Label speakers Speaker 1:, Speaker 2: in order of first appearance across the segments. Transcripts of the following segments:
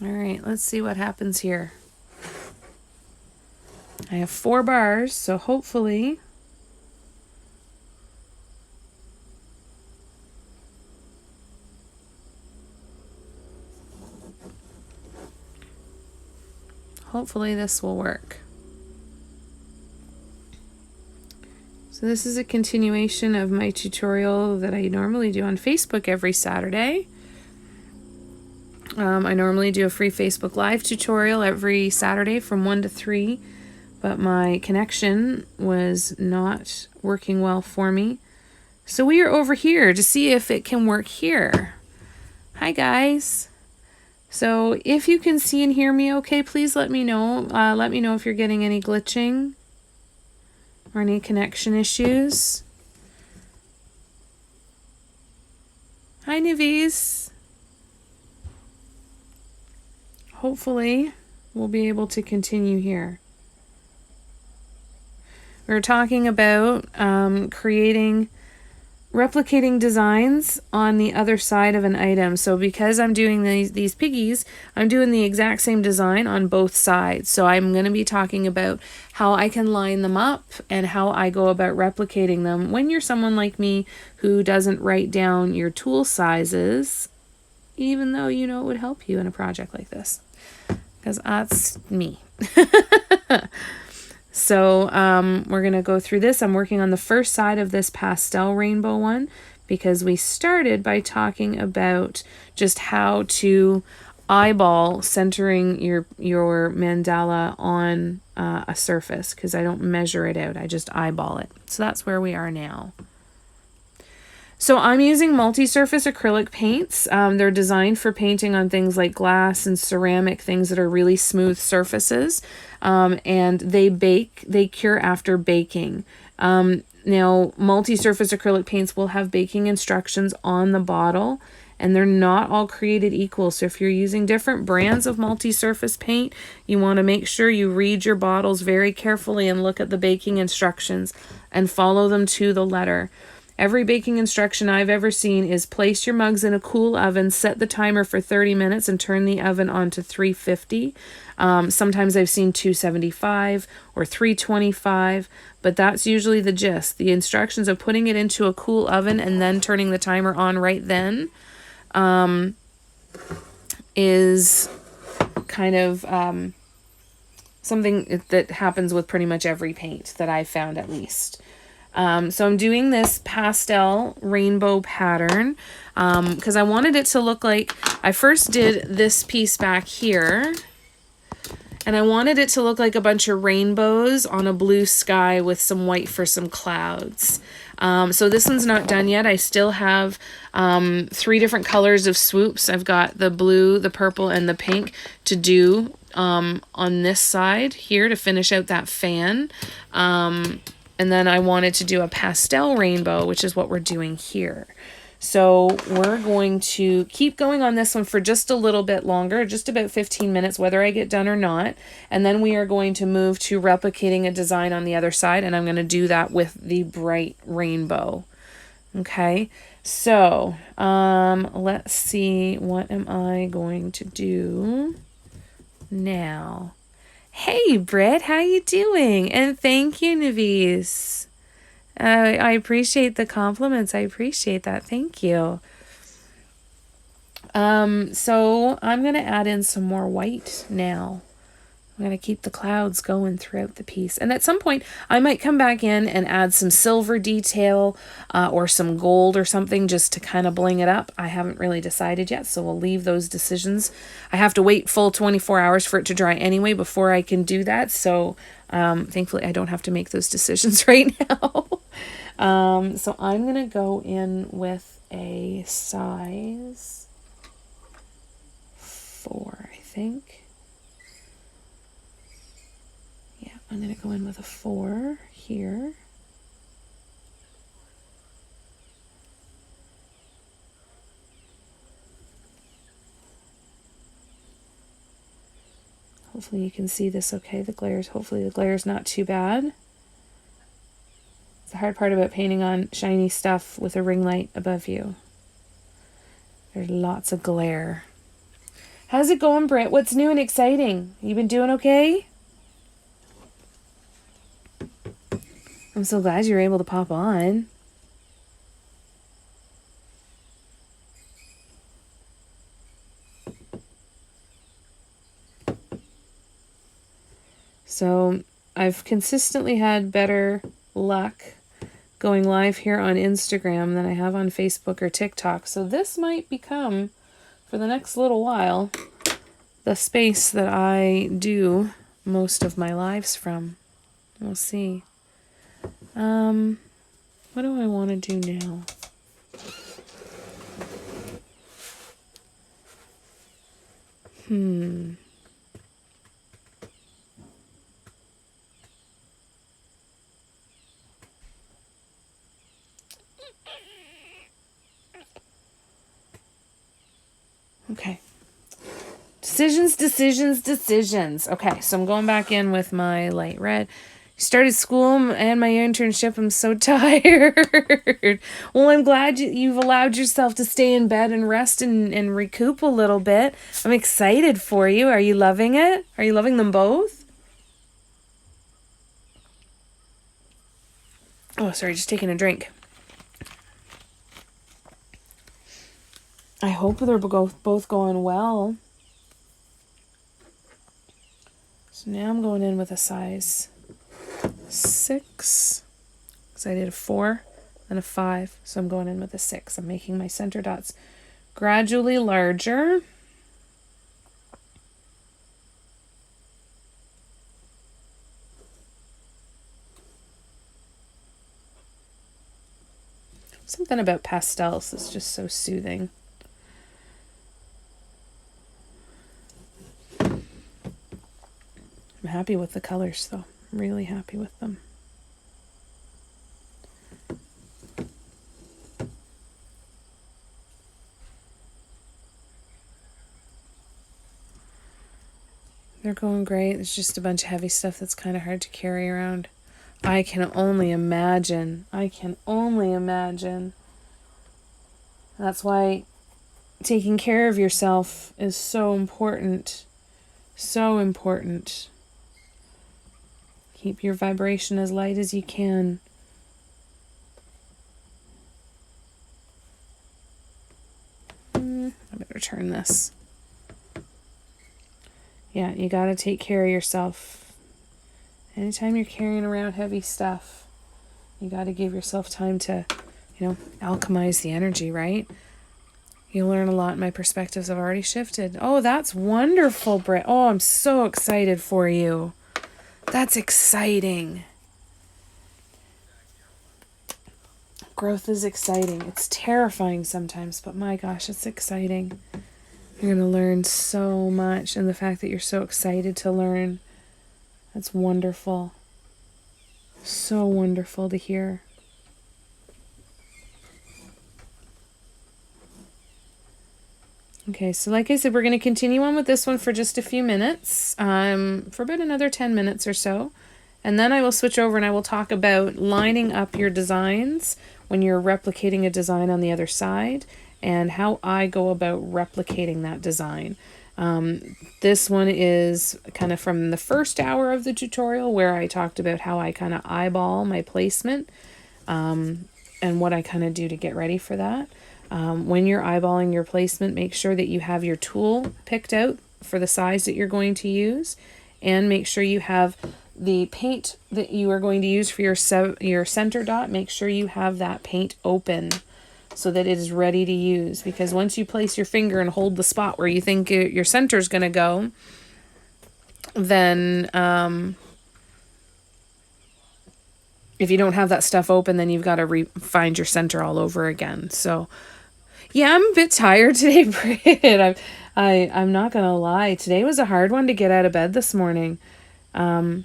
Speaker 1: All right, let's see what happens here. I have 4 bars, so hopefully this will work. So this is a continuation of my tutorial that I normally do on Facebook every Saturday. I normally do a free Facebook Live tutorial every Saturday from 1 to 3, but my connection was not working well for me. So we are over here to see if it can work here. Hi guys. So if you can see and hear me okay, please let me know. Let me know if you're getting any glitching or any connection issues. Hi Nivis. Hopefully we'll be able to continue here. We're talking about replicating designs on the other side of an item. So because I'm doing these piggies, I'm doing the exact same design on both sides. So I'm going to be talking about how I can line them up and how I go about replicating them when you're someone like me who doesn't write down your tool sizes, even though you know it would help you in a project like this. Because that's me. So we're going to go through this. I'm working on the first side of this pastel rainbow one because we started by talking about just how to eyeball centering your mandala on a surface, because I don't measure it out. I just eyeball it. So that's where we are now. So I'm using multi-surface acrylic paints. They're designed for painting on things like glass and ceramic, things that are really smooth surfaces. And they cure after baking. Now, multi-surface acrylic paints will have baking instructions on the bottle, and they're not all created equal. So if you're using different brands of multi-surface paint, you want to make sure you read your bottles very carefully and look at the baking instructions and follow them to the letter. Every baking instruction I've ever seen is place your mugs in a cool oven, set the timer for 30 minutes, and turn the oven on to 350. Sometimes I've seen 275 or 325, but that's usually the gist. The instructions of putting it into a cool oven and then turning the timer on right then is kind of something that happens with pretty much every paint that I've found, at least. So I'm doing this pastel rainbow pattern because I wanted it to look like, I first did this piece back here, and I wanted it to look like a bunch of rainbows on a blue sky with some white for some clouds. So this one's not done yet. I still have 3 different colors of swoops. I've got the blue, the purple, and the pink to do on this side here to finish out that fan. And then I wanted to do a pastel rainbow, which is what we're doing here. So we're going to keep going on this one for just a little bit longer, just about 15 minutes, whether I get done or not. And then we are going to move to replicating a design on the other side, and I'm going to do that with the bright rainbow. Okay, so let's see, what am I going to do now? Hey, Britt, how you doing? And thank you, Navis. I appreciate the compliments. I appreciate that. Thank you. So I'm going to add in some more white now. I'm going to keep the clouds going throughout the piece. And at some point, I might come back in and add some silver detail or some gold or something just to kind of bling it up. I haven't really decided yet, so we'll leave those decisions. I have to wait full 24 hours for it to dry anyway before I can do that. So thankfully, I don't have to make those decisions right now. So I'm going to go in with a size 4, I think. I'm going to go in with a 4 here. Hopefully you can see this okay, hopefully the glare is not too bad. It's the hard part about painting on shiny stuff with a ring light above you. There's lots of glare. How's it going, Britt? What's new and exciting? You been doing okay? I'm so glad you're able to pop on. So I've consistently had better luck going live here on Instagram than I have on Facebook or TikTok. So this might become, for the next little while, the space that I do most of my lives from. We'll see. What do I want to do now? Okay. Decisions. Okay, so I'm going back in with my light red. Started school and my internship. I'm so tired. Well, I'm glad you've allowed yourself to stay in bed and rest and recoup a little bit. I'm excited for you. Are you loving it? Are you loving them both? Oh, sorry, just taking a drink. I hope they're both going well. So now I'm going in with a size 6. Because I did a 4 and a 5. So I'm going in with a 6. I'm making my center dots gradually larger. Something about pastels is just so soothing. I'm happy with the colors, though. I'm really happy with them. They're going great. It's just a bunch of heavy stuff that's kind of hard to carry around. I can only imagine. That's why taking care of yourself is so important. So important. Keep your vibration as light as you can. I better turn this. Yeah, you gotta take care of yourself. Anytime you're carrying around heavy stuff, you gotta give yourself time to, alchemize the energy, right? You'll learn a lot. My perspectives have already shifted. Oh, that's wonderful, Britt. Oh, I'm so excited for you. That's exciting. Growth is exciting. It's terrifying sometimes, but my gosh, it's exciting. You're going to learn so much, and the fact that you're so excited to learn, that's wonderful. So wonderful to hear. Okay, so like I said, we're going to continue on with this one for just a few minutes, for about another 10 minutes or so. And then I will switch over and I will talk about lining up your designs when you're replicating a design on the other side and how I go about replicating that design. This one is kind of from the first hour of the tutorial where I talked about how I kind of eyeball my placement and what I kind of do to get ready for that. When you're eyeballing your placement, make sure that you have your tool picked out for the size that you're going to use, and make sure you have the paint that you are going to use for your center dot. Make sure you have that paint open so that it is ready to use, because once you place your finger and hold the spot where you think your center is going to go, then if you don't have that stuff open, then you've got to find your center all over again. So yeah, I'm a bit tired today, Britt. I'm not gonna lie. Today was a hard one to get out of bed this morning. But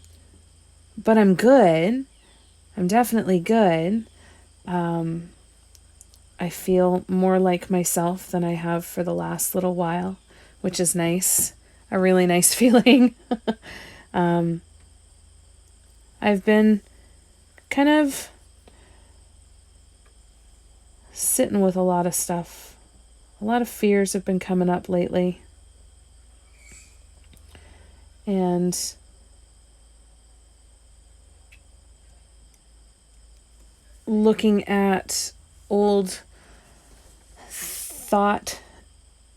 Speaker 1: I'm good. I'm definitely good. I feel more like myself than I have for the last little while, which is nice. A really nice feeling. I've been kind of sitting with a lot of stuff. A lot of fears have been coming up lately. and looking at old thought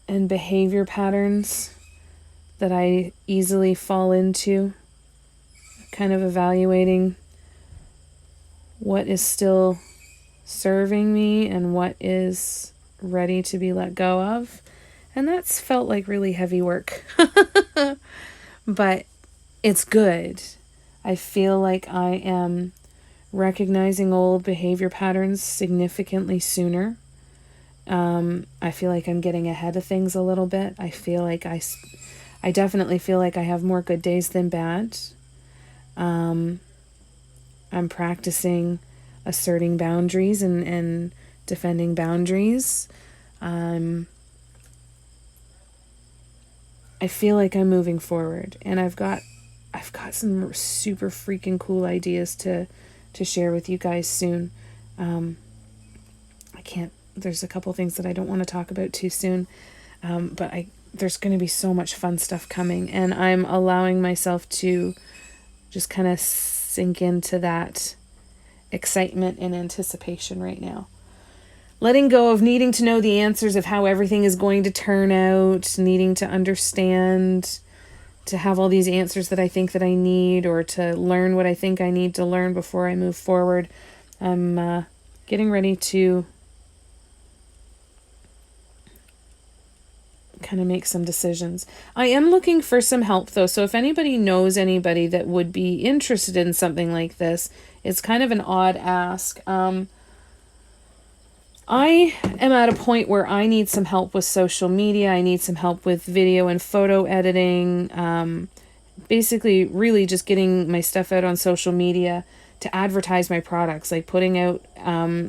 Speaker 1: and behavior patterns that I easily fall into, kind of evaluating what is still serving me and what is ready to be let go of. And that's felt like really heavy work. But it's good. I feel like I am recognizing old behavior patterns significantly sooner. I feel like I'm getting ahead of things a little bit. I feel like I definitely feel like I have more good days than bad. I'm practicing asserting boundaries and defending boundaries. I feel like I'm moving forward, and I've got some super freaking cool ideas to share with you guys soon. There's a couple things that I don't want to talk about too soon, but there's going to be so much fun stuff coming, and I'm allowing myself to just kind of sink into that excitement and anticipation right now. Letting go of needing to know the answers of how everything is going to turn out, needing to understand, to have all these answers that I think that I need, or to learn what I think I need to learn before I move forward. I'm getting ready to kind of make some decisions. I am looking for some help though, so if anybody knows anybody that would be interested in something like this, it's kind of an odd ask. I am at a point where I need some help with social media. I need some help with video and photo editing. Basically, really just getting my stuff out on social media to advertise my products, like putting out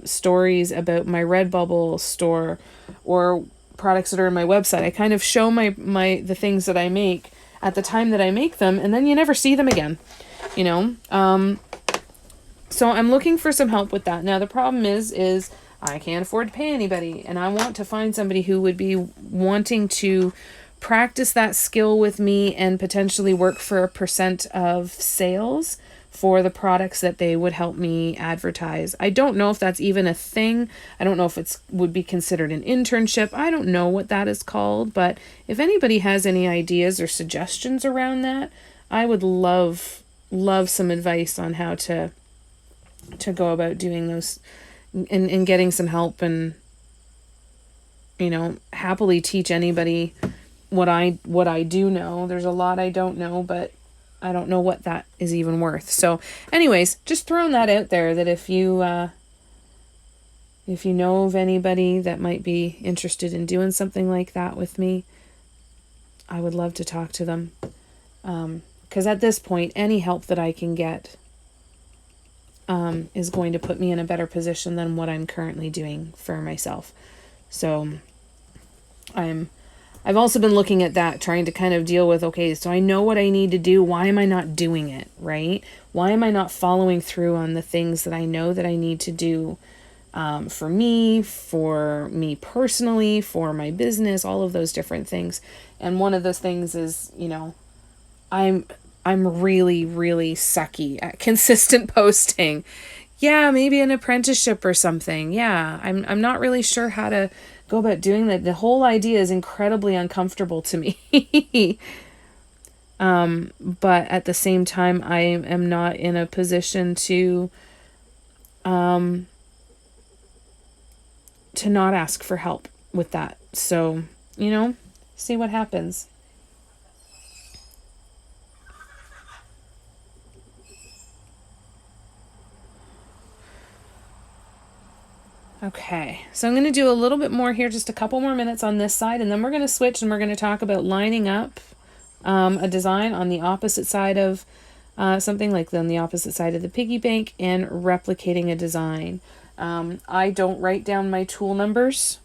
Speaker 1: stories about my Redbubble store or products that are on my website. I kind of show the things that I make at the time that I make them, and then you never see them again, you know? So I'm looking for some help with that. Now, the problem is I can't afford to pay anybody, and I want to find somebody who would be wanting to practice that skill with me and potentially work for a % of sales for the products that they would help me advertise. I don't know if that's even a thing. I don't know if it's would be considered an internship. I don't know what that is called, but if anybody has any ideas or suggestions around that, I would love some advice on how to go about doing those and getting some help, and happily teach anybody what I do know. There's a lot I don't know, but I don't know what that is even worth. So anyways, just throwing that out there, that if you know of anybody that might be interested in doing something like that with me, I would love to talk to them. 'Cause at this point, any help that I can get is going to put me in a better position than what I'm currently doing for myself. So I've also been looking at that, trying to kind of deal with, okay, so I know what I need to do. Why am I not doing it, right? Why am I not following through on the things that I know that I need to do for me personally, for my business, all of those different things. And one of those things is, I'm really, really sucky at consistent posting. Yeah, maybe an apprenticeship or something. Yeah, I'm not really sure how to go about doing that. The whole idea is incredibly uncomfortable to me. But at the same time, I am not in a position to not ask for help with that. So, see what happens. Okay, so I'm going to do a little bit more here, just a couple more minutes on this side, and then we're going to switch and we're going to talk about lining up a design on the opposite side of something, like on the opposite side of the piggy bank, and replicating a design. I don't write down my tool numbers.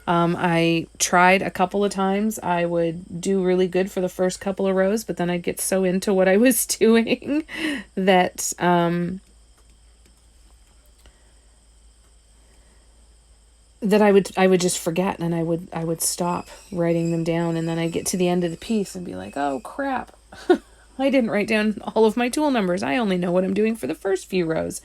Speaker 1: I tried a couple of times. I would do really good for the first couple of rows, but then I'd get so into what I was doing that I would just forget, and I would stop writing them down, and then I'd get to the end of the piece and be like, oh crap. I didn't write down all of my tool numbers. I only know what I'm doing for the first few rows.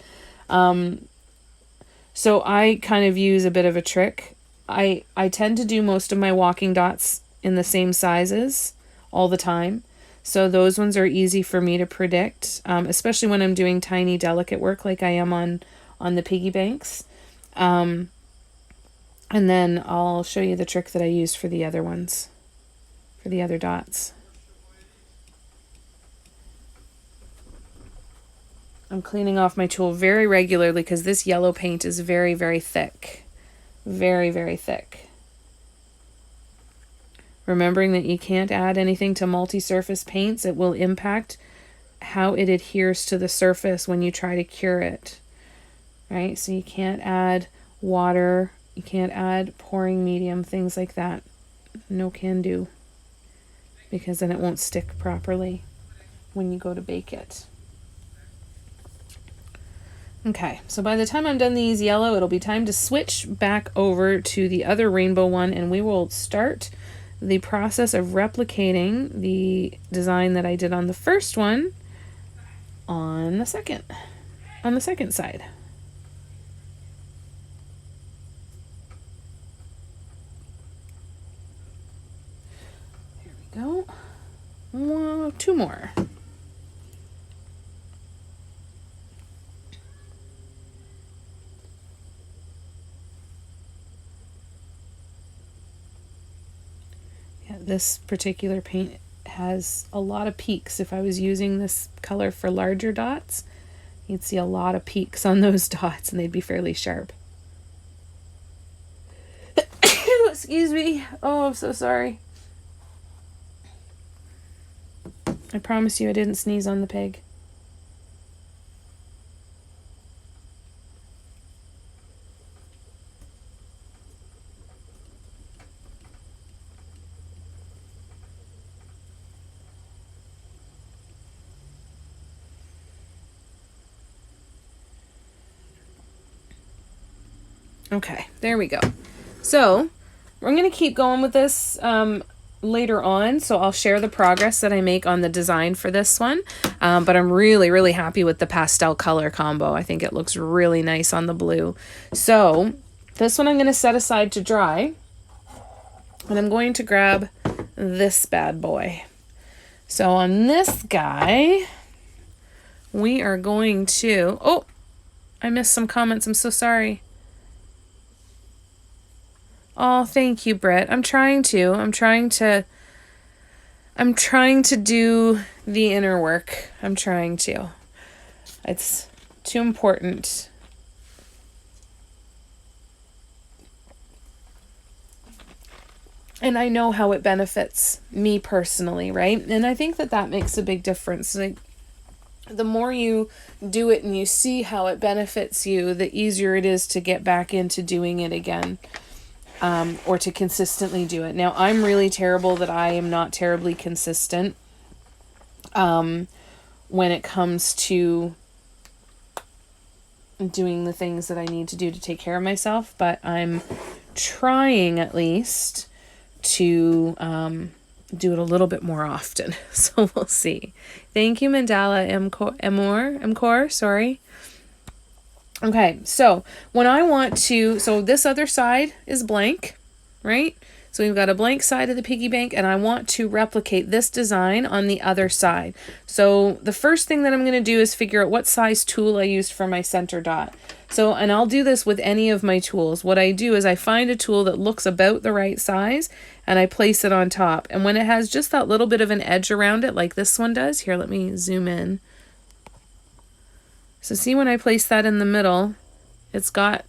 Speaker 1: So I kind of use a bit of a trick. I tend to do most of my walking dots in the same sizes all the time. So those ones are easy for me to predict, especially when I'm doing tiny, delicate work like I am on the piggy banks. And then I'll show you the trick that I used for the other ones, for the other dots. I'm cleaning off my tool very regularly because this yellow paint is very, very thick. Very, very thick. Remembering that you can't add anything to multi-surface paints. It will impact how it adheres to the surface when you try to cure it. Right? So you can't add water. You can't add pouring medium, things like that. No can do. Because then it won't stick properly when you go to bake it. Okay, so by the time I'm done these yellow, it'll be time to switch back over to the other rainbow one, and we will start the process of replicating the design that I did on the first one on the second side. There we go. Whoa, two more. This particular paint has a lot of peaks. If I was using this color for larger dots, you'd see a lot of peaks on those dots and they'd be fairly sharp. Excuse me. Oh, I'm so sorry. I promise you I didn't sneeze on the pig. Okay, there we go. So we're going to keep going with this later on. So I'll share the progress that I make on the design for this one. But I'm really, really happy with the pastel color combo. I think it looks really nice on the blue. So this one I'm going to set aside to dry. And I'm going to grab this bad boy. So on this guy, we are going to... Oh, I missed some comments. I'm so sorry. Oh, thank you, Britt. I'm trying to do the inner work. I'm trying to. It's too important. And I know how it benefits me personally, right? And I think that makes a big difference. Like, the more you do it and you see how it benefits you, the easier it is to get back into doing it again. Or to consistently do it. Now, I'm really terrible that I am not terribly consistent when it comes to doing the things that I need to do to take care of myself, but I'm trying at least to do it a little bit more often. So we'll see. Thank you, Mandala Mcor, sorry. Okay, so when I want to, so this other side is blank, right? So we've got a blank side of the piggy bank, and I want to replicate this design on the other side. So the first thing that I'm going to do is figure out what size tool I used for my center dot. So, and I'll do this with any of my tools. What I do is I find a tool that looks about the right size, and I place it on top. And when it has just that little bit of an edge around it, like this one does, here, let me zoom in. So see, when I place that in the middle, it's got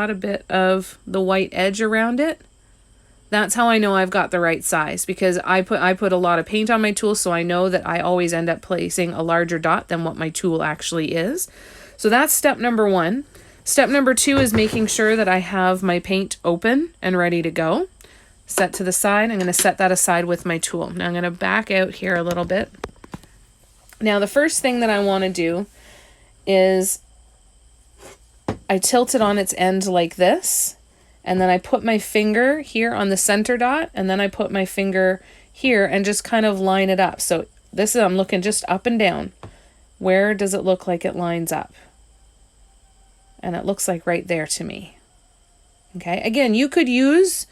Speaker 1: a bit of the white edge around it. That's how I know I've got the right size, because I put a lot of paint on my tool, so I know that I always end up placing a larger dot than what my tool actually is. So that's step number 1. Step number 2 is making sure that I have my paint open and ready to go. Set to the side. I'm going to set that aside with my tool. Now I'm going to back out here a little bit. Now the first thing that I want to do is I tilt it on its end like this, and then I put my finger here on the center dot, and then I put my finger here and just kind of line it up. So this is, I'm looking just up and down. Where does it look like it lines up? And it looks like right there to me. Okay, again, you could use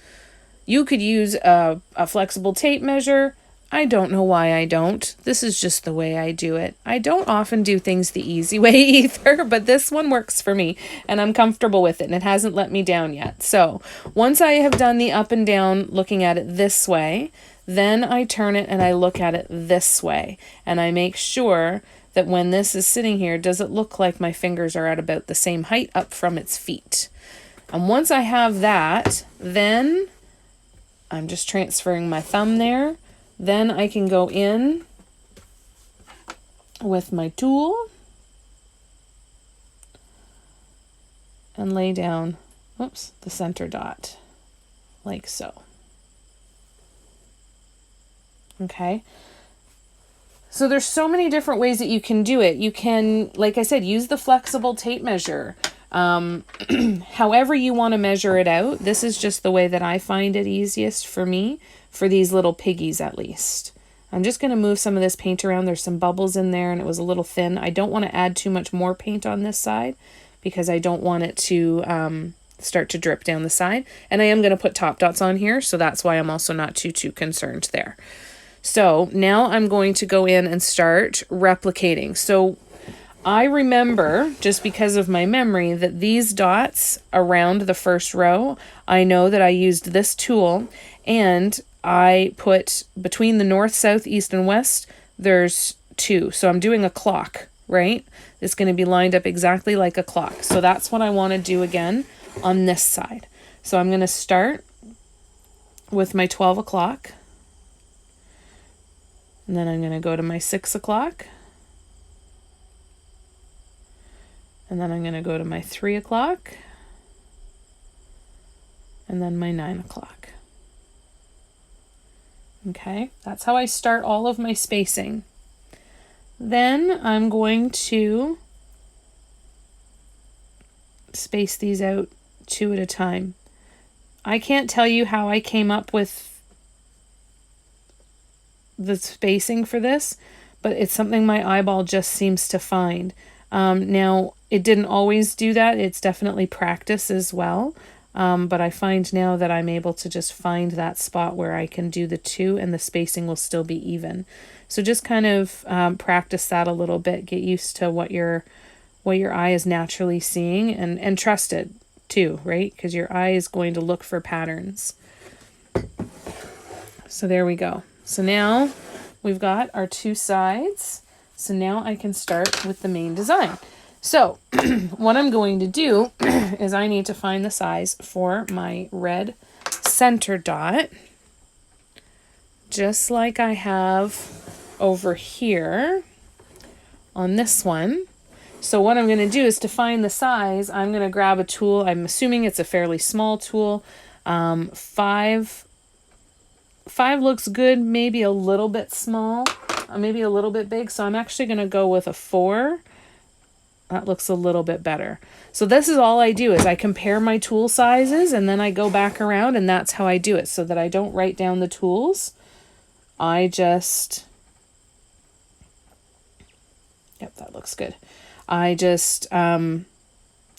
Speaker 1: a flexible tape measure. I don't know why I don't. This is just the way I do it. I don't often do things the easy way either, but this one works for me and I'm comfortable with it and it hasn't let me down yet. So once I have done the up and down looking at it this way, then I turn it and I look at it this way and I make sure that when this is sitting here, does it look like my fingers are at about the same height up from its feet? And once I have that, then I'm just transferring my thumb there. Then I can go in with my tool and lay down, oops, the center dot, like so. Okay. So there's so many different ways that you can do it. You can, like I said, use the flexible tape measure. However you want to measure it out. This is just the way that I find it easiest for me, for these little piggies at least. I'm just going to move some of this paint around. There's some bubbles in there and it was a little thin. I don't want to add too much more paint on this side because I don't want it to start to drip down the side. And I am going to put top dots on here, so that's why I'm also not too concerned there. So now I'm going to go in and start replicating. So I remember, just because of my memory, that these dots around the first row, I know that I used this tool and I put between the north, south, east, and west, there's 2. So I'm doing a clock, right? It's going to be lined up exactly like a clock. So that's what I want to do again on this side. So I'm going to start with my 12 o'clock. And then I'm going to go to my 6 o'clock. And then I'm going to go to my 3 o'clock. And then my 9 o'clock. Okay, that's how I start all of my spacing. Then I'm going to space these out 2 at a time. I can't tell you how I came up with the spacing for this, but it's something my eyeball just seems to find. Now, it didn't always do that. It's definitely practice as well. But I find now that I'm able to just find that spot where I can do the 2 and the spacing will still be even. So just kind of practice that a little bit. Get used to what your eye is naturally seeing and trust it too, right? Because your eye is going to look for patterns. So there we go. So now we've got our 2 sides. So now I can start with the main design. So what I'm going to do is I need to find the size for my red center dot, just like I have over here on this one. So what I'm going to do is to find the size, I'm going to grab a tool. I'm assuming it's a fairly small tool. 5 looks good, maybe a little bit small, maybe a little bit big. So I'm actually going to go with a 4. That looks a little bit better. So this is all I do is I compare my tool sizes and then I go back around and that's how I do it so that I don't write down the tools. I just, yep, that looks good. I just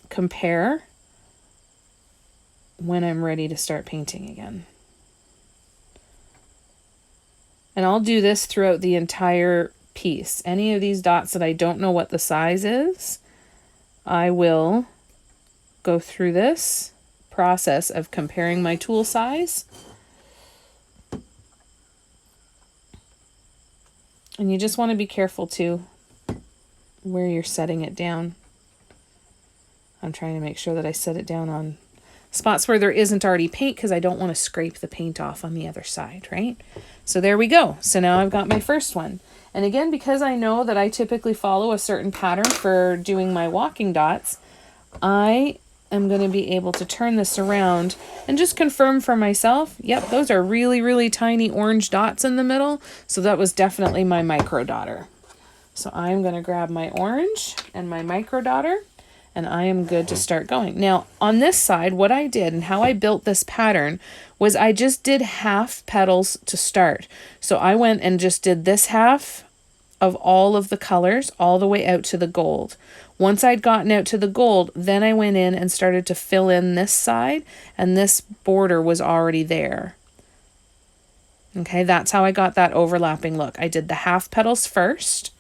Speaker 1: compare when I'm ready to start painting again. And I'll do this throughout the entire piece. Any of these dots that I don't know what the size is, I will go through this process of comparing my tool size. And you just want to be careful too where you're setting it down. I'm trying to make sure that I set it down on spots where there isn't already paint because I don't want to scrape the paint off on the other side, right? So there we go. So now I've got my first one. And again, because I know that I typically follow a certain pattern for doing my walking dots, I am going to be able to turn this around and just confirm for myself, yep, those are really, really tiny orange dots in the middle. So that was definitely my micro dotter. So I'm going to grab my orange and my micro dotter, and I am good to start going. Now, on this side, what I did and how I built this pattern was I just did half petals to start. So I went and just did this half of all of the colors all the way out to the gold. Once I'd gotten out to the gold, then I went in and started to fill in this side, and this border was already there. Okay, that's how I got that overlapping look. I did the half petals first.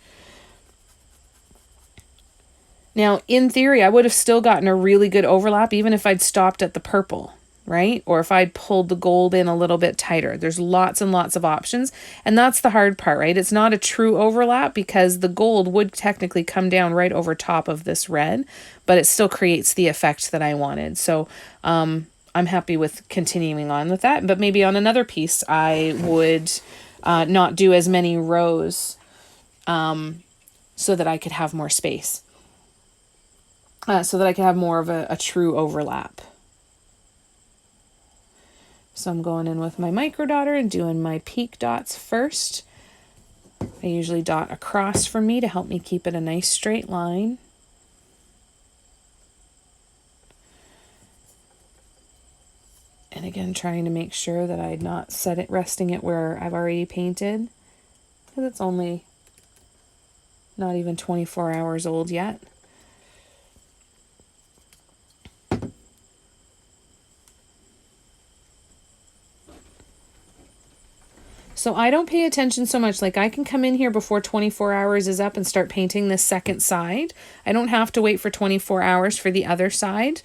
Speaker 1: Now, in theory, I would have still gotten a really good overlap even if I'd stopped at the purple, right? Or if I'd pulled the gold in a little bit tighter. There's lots and lots of options, and that's the hard part, right? It's not a true overlap because the gold would technically come down right over top of this red, but it still creates the effect that I wanted. So I'm happy with continuing on with that, but maybe on another piece I would not do as many rows so that I could have more space. So that I can have more of a true overlap. So I'm going in with my micro dotter and doing my peak dots first. I usually dot across from me to help me keep it a nice straight line. And again, trying to make sure that I'd not set it, resting it where I've already painted, because it's only not even 24 hours old yet. So I don't pay attention so much. Like I can come in here before 24 hours is up and start painting this second side. I don't have to wait for 24 hours for the other side.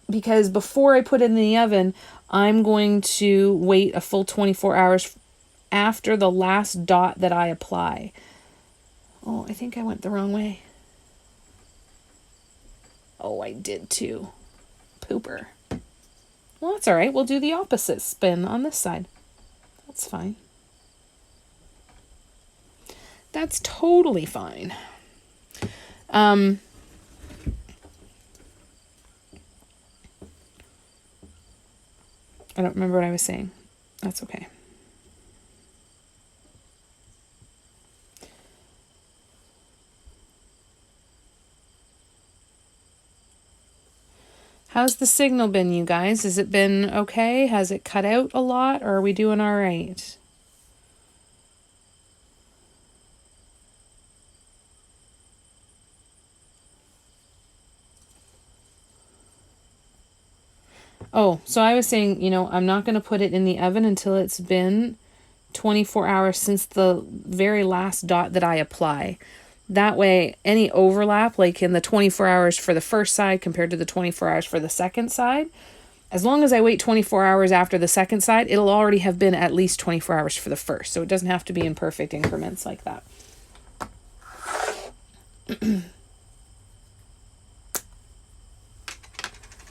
Speaker 1: Because before I put it in the oven, I'm going to wait a full 24 hours after the last dot that I apply. Oh, I think I went the wrong way. Oh, I did too. Pooper. Well, that's all right. We'll do the opposite spin on this side. That's fine. That's totally fine. I don't remember what I was saying. That's okay. How's the signal been, you guys? Has it been okay? Has it cut out a lot, or are we doing all right? Oh, so I was saying, I'm not going to put it in the oven until it's been 24 hours since the very last dot that I apply. That way, any overlap, like in the 24 hours for the first side compared to the 24 hours for the second side, as long as I wait 24 hours after the second side, it'll already have been at least 24 hours for the first. So it doesn't have to be in perfect increments like that.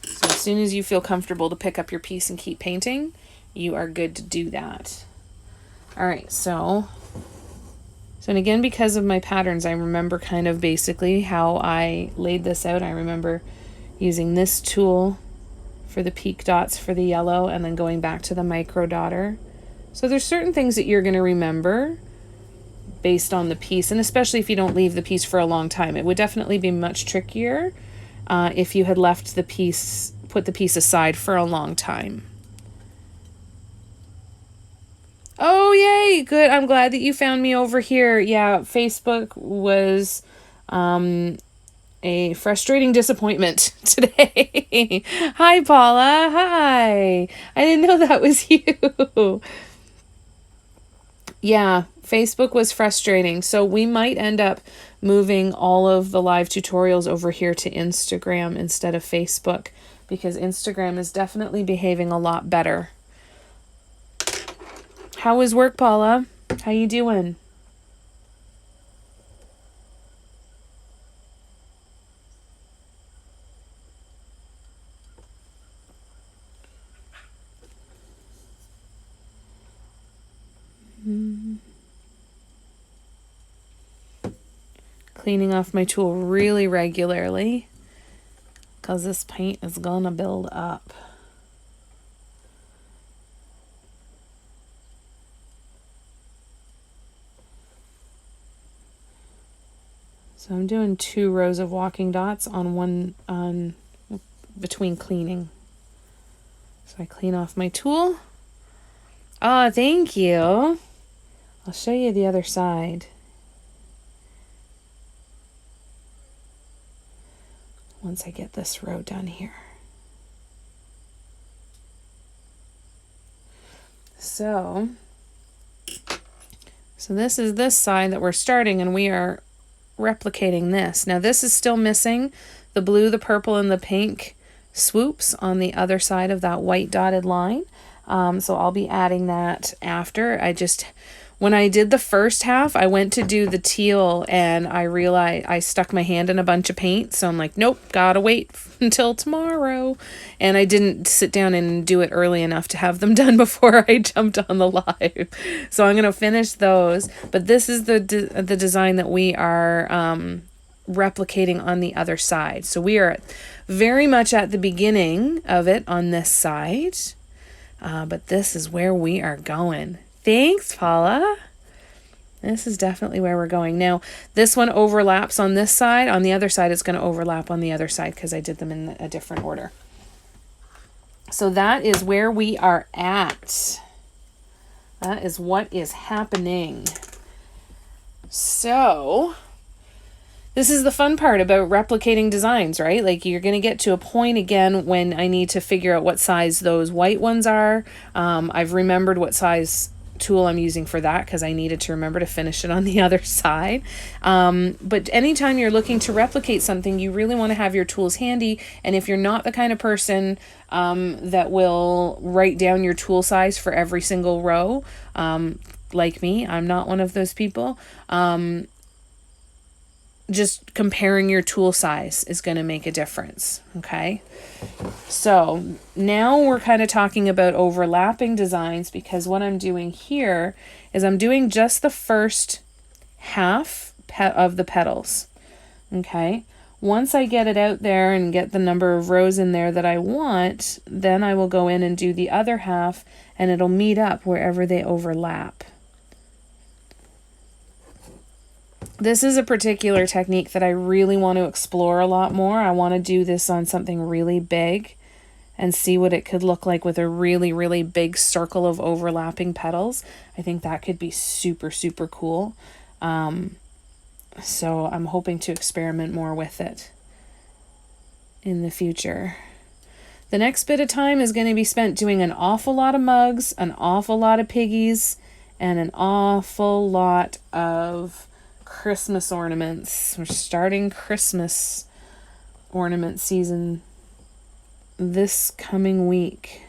Speaker 1: So as soon as you feel comfortable to pick up your piece and keep painting, you are good to do that. All right, and again, because of my patterns, I remember kind of basically how I laid this out. I remember using this tool for the peak dots for the yellow and then going back to the micro dotter. So there's certain things that you're going to remember based on the piece, and especially if you don't leave the piece for a long time. It would definitely be much trickier if you had left the piece, put the piece aside for a long time. Oh, yay. Good. I'm glad that you found me over here. Yeah, Facebook was a frustrating disappointment today. Hi, Paula. Hi. I didn't know that was you. Yeah, Facebook was frustrating. So we might end up moving all of the live tutorials over here to Instagram instead of Facebook, because Instagram is definitely behaving a lot better. How was work, Paula? How you doing? Cleaning off my tool really regularly because this paint is gonna build up. So I'm doing 2 rows of walking dots between cleaning. So I clean off my tool. Oh, thank you. I'll show you the other side. Once I get this row done here. So this is this side that we're starting, and we are replicating this. Now this is still missing the blue, the purple, and the pink swoops on the other side of that white dotted line. So I'll be adding that after. When I did the first half, I went to do the teal and I realized I stuck my hand in a bunch of paint. So I'm like, nope, gotta wait until tomorrow. And I didn't sit down and do it early enough to have them done before I jumped on the live. So I'm going to finish those. But this is the design that we are replicating on the other side. So we are very much at the beginning of it on this side. But this is where we are going. Thanks, Paula. This is definitely where we're going. Now, this one overlaps on this side. On the other side, it's going to overlap on the other side because I did them in a different order. So that is where we are at. That is what is happening. So this is the fun part about replicating designs, right? Like you're going to get to a point again when I need to figure out what size those white ones are. I've remembered what size tool I'm using for that because I needed to remember to finish it on the other side. But anytime you're looking to replicate something, you really want to have your tools handy. And if you're not the kind of person that will write down your tool size for every single row, like me, I'm not one of those people. Just comparing your tool size is going to make a difference. Okay. So now we're kind of talking about overlapping designs, because what I'm doing here is I'm doing just the first half of the petals. Okay. Once I get it out there and get the number of rows in there that I want, then I will go in and do the other half and it'll meet up wherever they overlap. This is a particular technique that I really want to explore a lot more. I want to do this on something really big and see what it could look like with a really, really big circle of overlapping petals. I think that could be super, super cool. So I'm hoping to experiment more with it in the future. The next bit of time is going to be spent doing an awful lot of mugs, an awful lot of piggies, and an awful lot of Christmas ornaments. We're starting Christmas ornament season this coming week.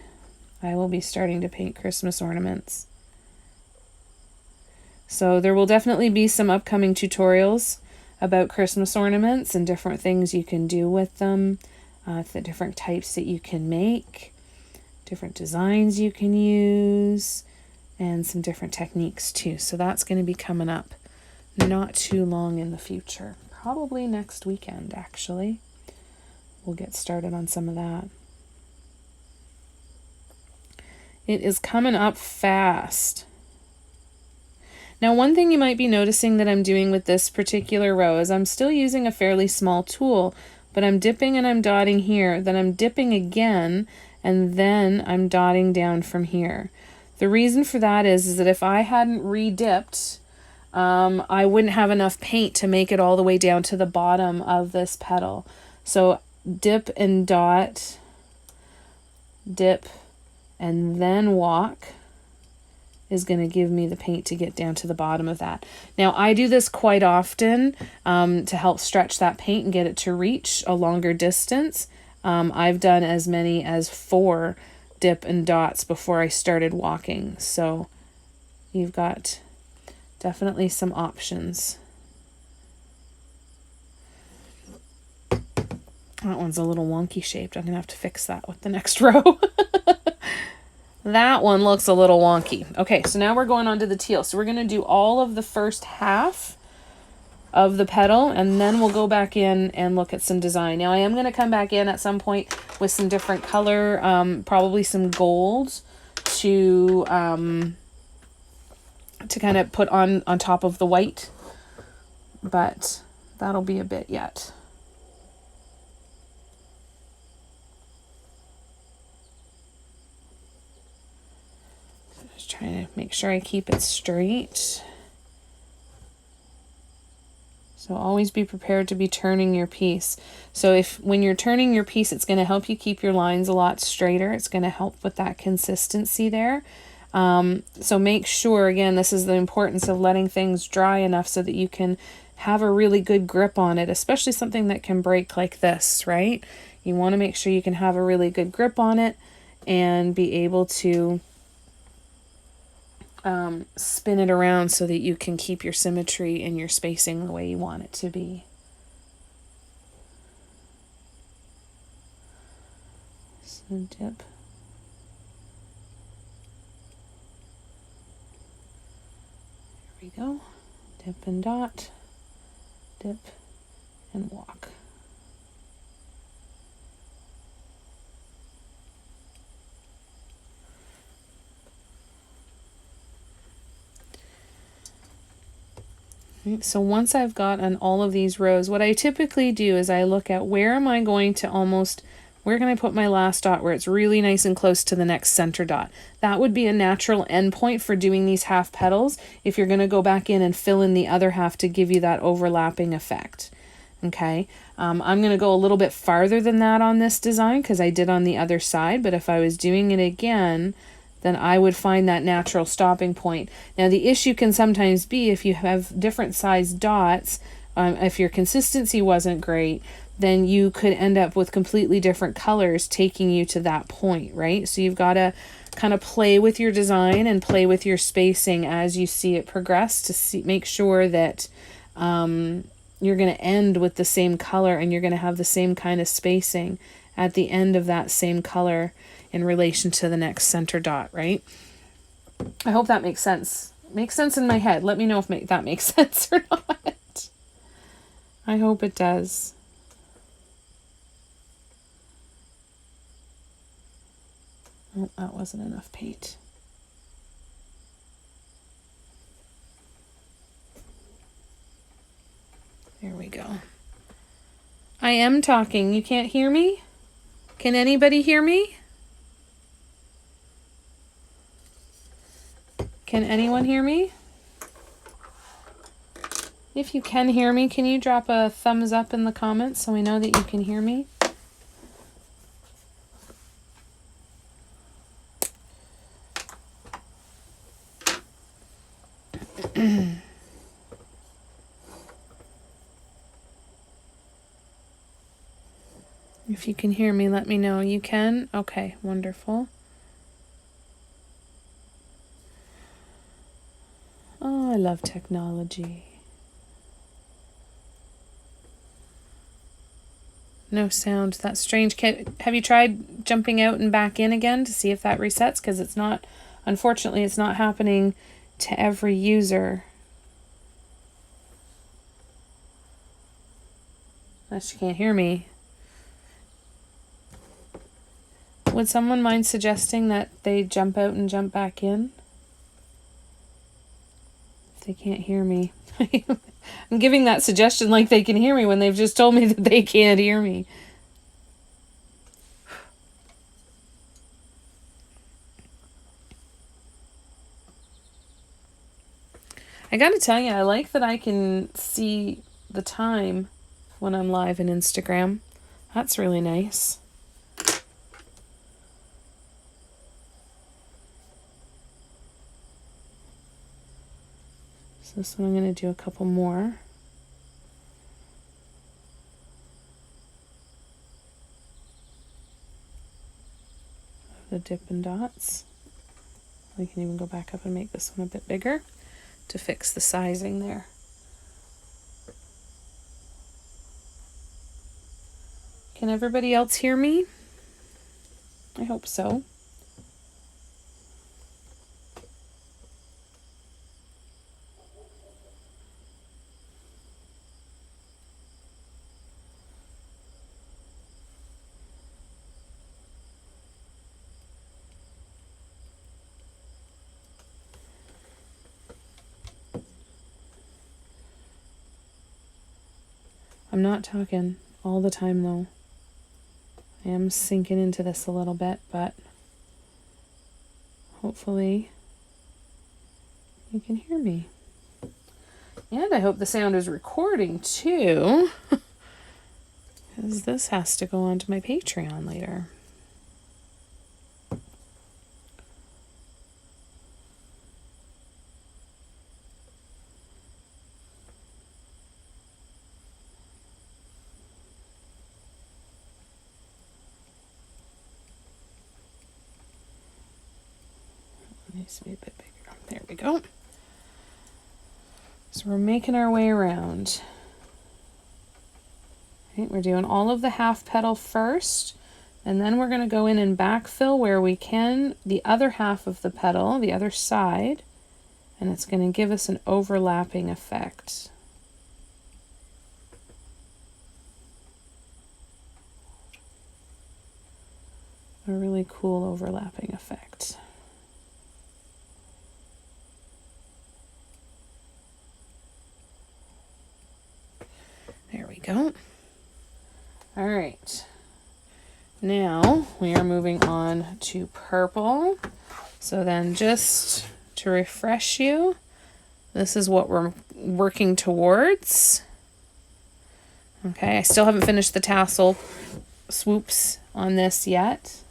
Speaker 1: I will be starting to paint Christmas ornaments. So there will definitely be some upcoming tutorials about Christmas ornaments and different things you can do with them, the different types that you can make, different designs you can use, and some different techniques too. So that's going to be coming up not too long in the future. Probably next weekend, actually. We'll get started on some of that. It is coming up fast. Now, one thing you might be noticing that I'm doing with this particular row is I'm still using a fairly small tool, but I'm dipping and I'm dotting here, then I'm dipping again, and then I'm dotting down from here. The reason for that is that if I hadn't re-dipped, I wouldn't have enough paint to make it all the way down to the bottom of this petal. So dip and dot, dip, and then walk is going to give me the paint to get down to the bottom of that. Now, I do this quite often to help stretch that paint and get it to reach a longer distance. I've done as many as 4 dip and dots before I started walking. So you've got definitely some options. That one's a little wonky shaped. I'm going to have to fix that with the next row. That one looks a little wonky. Okay, so now we're going on to the teal. So we're going to do all of the first half of the petal, and then we'll go back in and look at some design. Now, I am going to come back in at some point with some different color, probably some gold to kind of put on top of the white. But That'll be a bit yet. Just trying to make sure I keep it straight. So always be prepared to be turning your piece. So when you're turning your piece, it's going to help you keep your lines a lot straighter. It's going to help with that consistency there. So make sure, again, this is the importance of letting things dry enough so that you can have a really good grip on it, especially something that can break like this, right? You want to make sure you can have a really good grip on it and be able to spin it around so that you can keep your symmetry and your spacing the way you want it to be. So dip. There we go. Dip and dot. Dip and walk. So once I've got on all of these rows, what I typically do is I look at where am I going to where can I put my last dot where it's really nice and close to the next center dot. That would be a natural endpoint for doing these half petals if you're going to go back in and fill in the other half to give you that overlapping effect. Okay, I'm going to go a little bit farther than that on this design because I did on the other side, but if I was doing it again, then I would find that natural stopping point. Now the issue can sometimes be if you have different size dots, if your consistency wasn't great, then you could end up with completely different colors taking you to that point, right? So you've got to kind of play with your design and play with your spacing as you see it progress to make sure that you're going to end with the same color and you're going to have the same kind of spacing at the end of that same color in relation to the next center dot, right? I hope that makes sense. Makes sense in my head. Let me know if that makes sense or not. I hope it does. Oh, that wasn't enough paint. There we go. I am talking. You can't hear me? Can anybody hear me? Can anyone hear me? If you can hear me, can you drop a thumbs up in the comments so we know that you can hear me? If you can hear me, let me know. You can? Okay, wonderful. Oh, I love technology. No sound. That's strange. Have you tried jumping out and back in again to see if that resets? Because it's not, unfortunately, it's not happening to every user. Unless you can't hear me. Would someone mind suggesting that they jump out and jump back in? If they can't hear me. I'm giving that suggestion like they can hear me when they've just told me that they can't hear me. I gotta tell you, I like that I can see the time when I'm live in Instagram. That's really nice. So this one I'm going to do a couple more. The dip and dots. We can even go back up and make this one a bit bigger to fix the sizing there. Can everybody else hear me? I hope so. I'm not talking all the time though. I am sinking into this a little bit, but hopefully you can hear me. And I hope the sound is recording too, because this has to go onto my Patreon later. Needs to be a bit bigger. There we go. So we're making our way around. Right, we're doing all of the half petal first, and then we're going to go in and backfill where we can the other half of the petal, the other side, and it's going to give us an overlapping effect. A really cool overlapping effect. There we go. All right. Now we are moving on to purple. So then just to refresh you, this is what we're working towards. Okay, I still haven't finished the tassel swoops on this yet.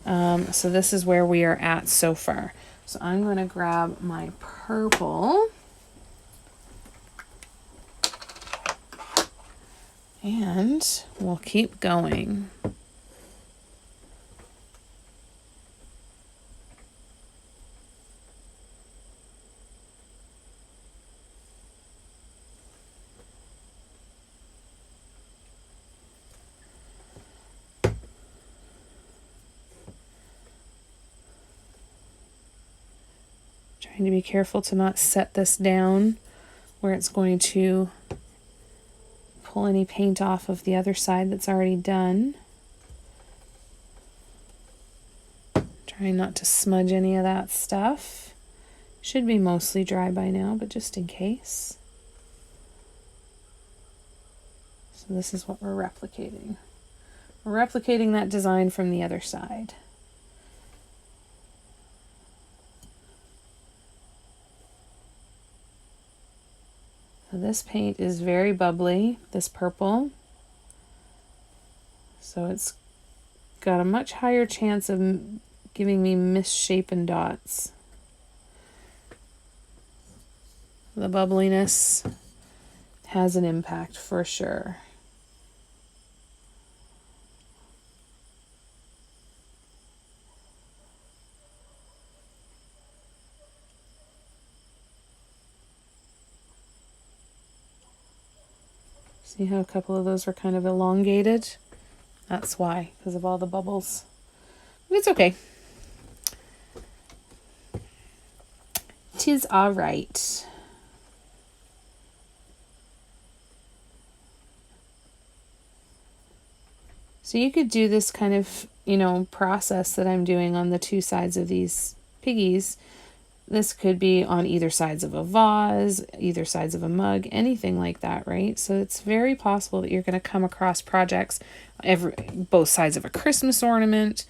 Speaker 1: So this is where we are at so far. So I'm going to grab my purple. And we'll keep going. Trying to be careful to not set this down where it's going to pull any paint off of the other side that's already done. Trying not to smudge any of that stuff. Should be mostly dry by now, but just in case. So this is what we're replicating. We're replicating that design from the other side. So this paint is very bubbly, this purple. So it's got a much higher chance of giving me misshapen dots. The bubbliness has an impact for sure. See how a couple of those were kind of elongated? That's why, because of all the bubbles. But it's okay. 'Tis all right. So you could do this kind of, process that I'm doing on the two sides of these piggies. This could be on either sides of a vase, either sides of a mug, anything like that, right? So it's very possible that you're going to come across projects, both sides of a Christmas ornament.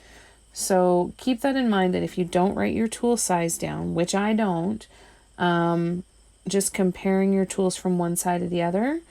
Speaker 1: So keep that in mind, that if you don't write your tool size down, which I don't, just comparing your tools from one side to the other.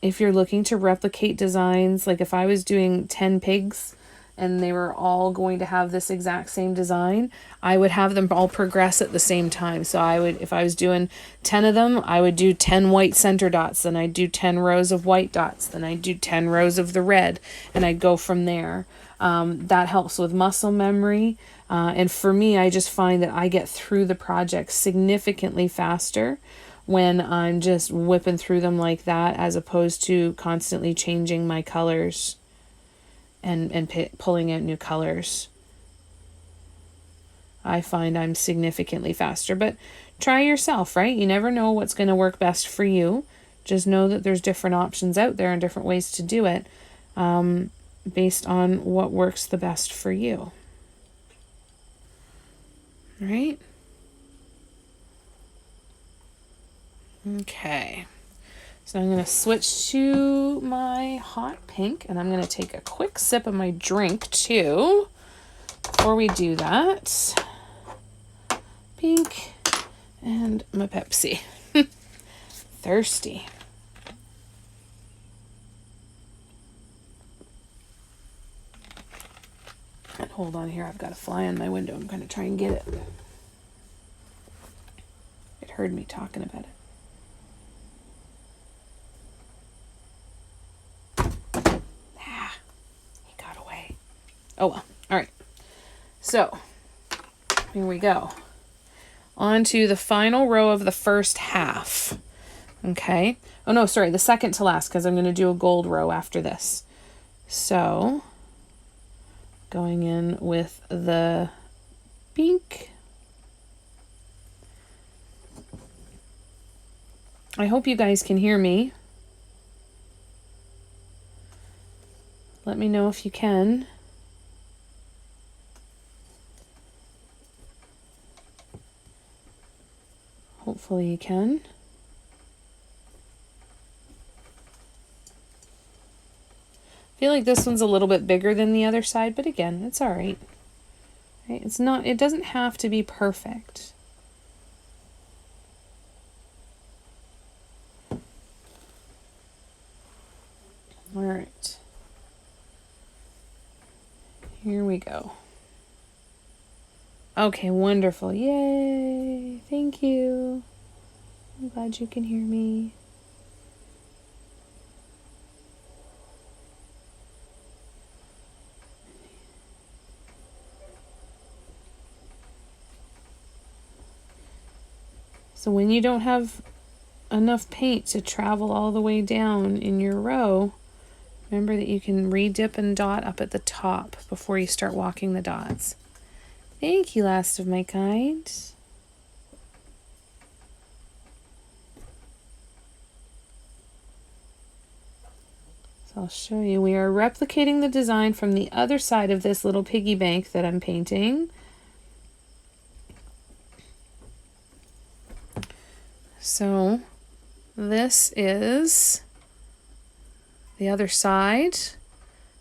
Speaker 1: If you're looking to replicate designs, like if I was doing 10 pigs and they were all going to have this exact same design, I would have them all progress at the same time. So I would, if I was doing 10 of them, I would do 10 white center dots, then I'd do 10 rows of white dots, then I'd do 10 rows of the red, and I'd go from there. That helps with muscle memory. And for me, I just find that I get through the project significantly faster when I'm just whipping through them like that, as opposed to constantly changing my colors and pulling out new colors. I find I'm significantly faster, but try yourself, right? You never know what's going to work best for you. Just know that there's different options out there and different ways to do it, based on what works the best for you. Right? Okay. So I'm going to switch to my hot pink, and I'm going to take a quick sip of my drink too. Before we do that, pink and my Pepsi. Thirsty. And hold on here, I've got a fly on my window. I'm going to try and get it. It heard me talking about it. He got away. Oh well. All right. So, here we go. On to the final row of the first half. Okay. Oh no, sorry, the second to last, because I'm going to do a gold row after this. So, going in with the pink. I hope you guys can hear me. Let me know if you can. Hopefully you can. I feel like this one's a little bit bigger than the other side, but again, it's all right. Right? It doesn't have to be perfect. All right. Here we go. Okay, wonderful. Yay. Thank you. I'm glad you can hear me. So when you don't have enough paint to travel all the way down in your row, remember that you can re-dip and dot up at the top before you start walking the dots. Thank you, last of my kind. So I'll show you. We are replicating the design from the other side of this little piggy bank that I'm painting. So this is the other side.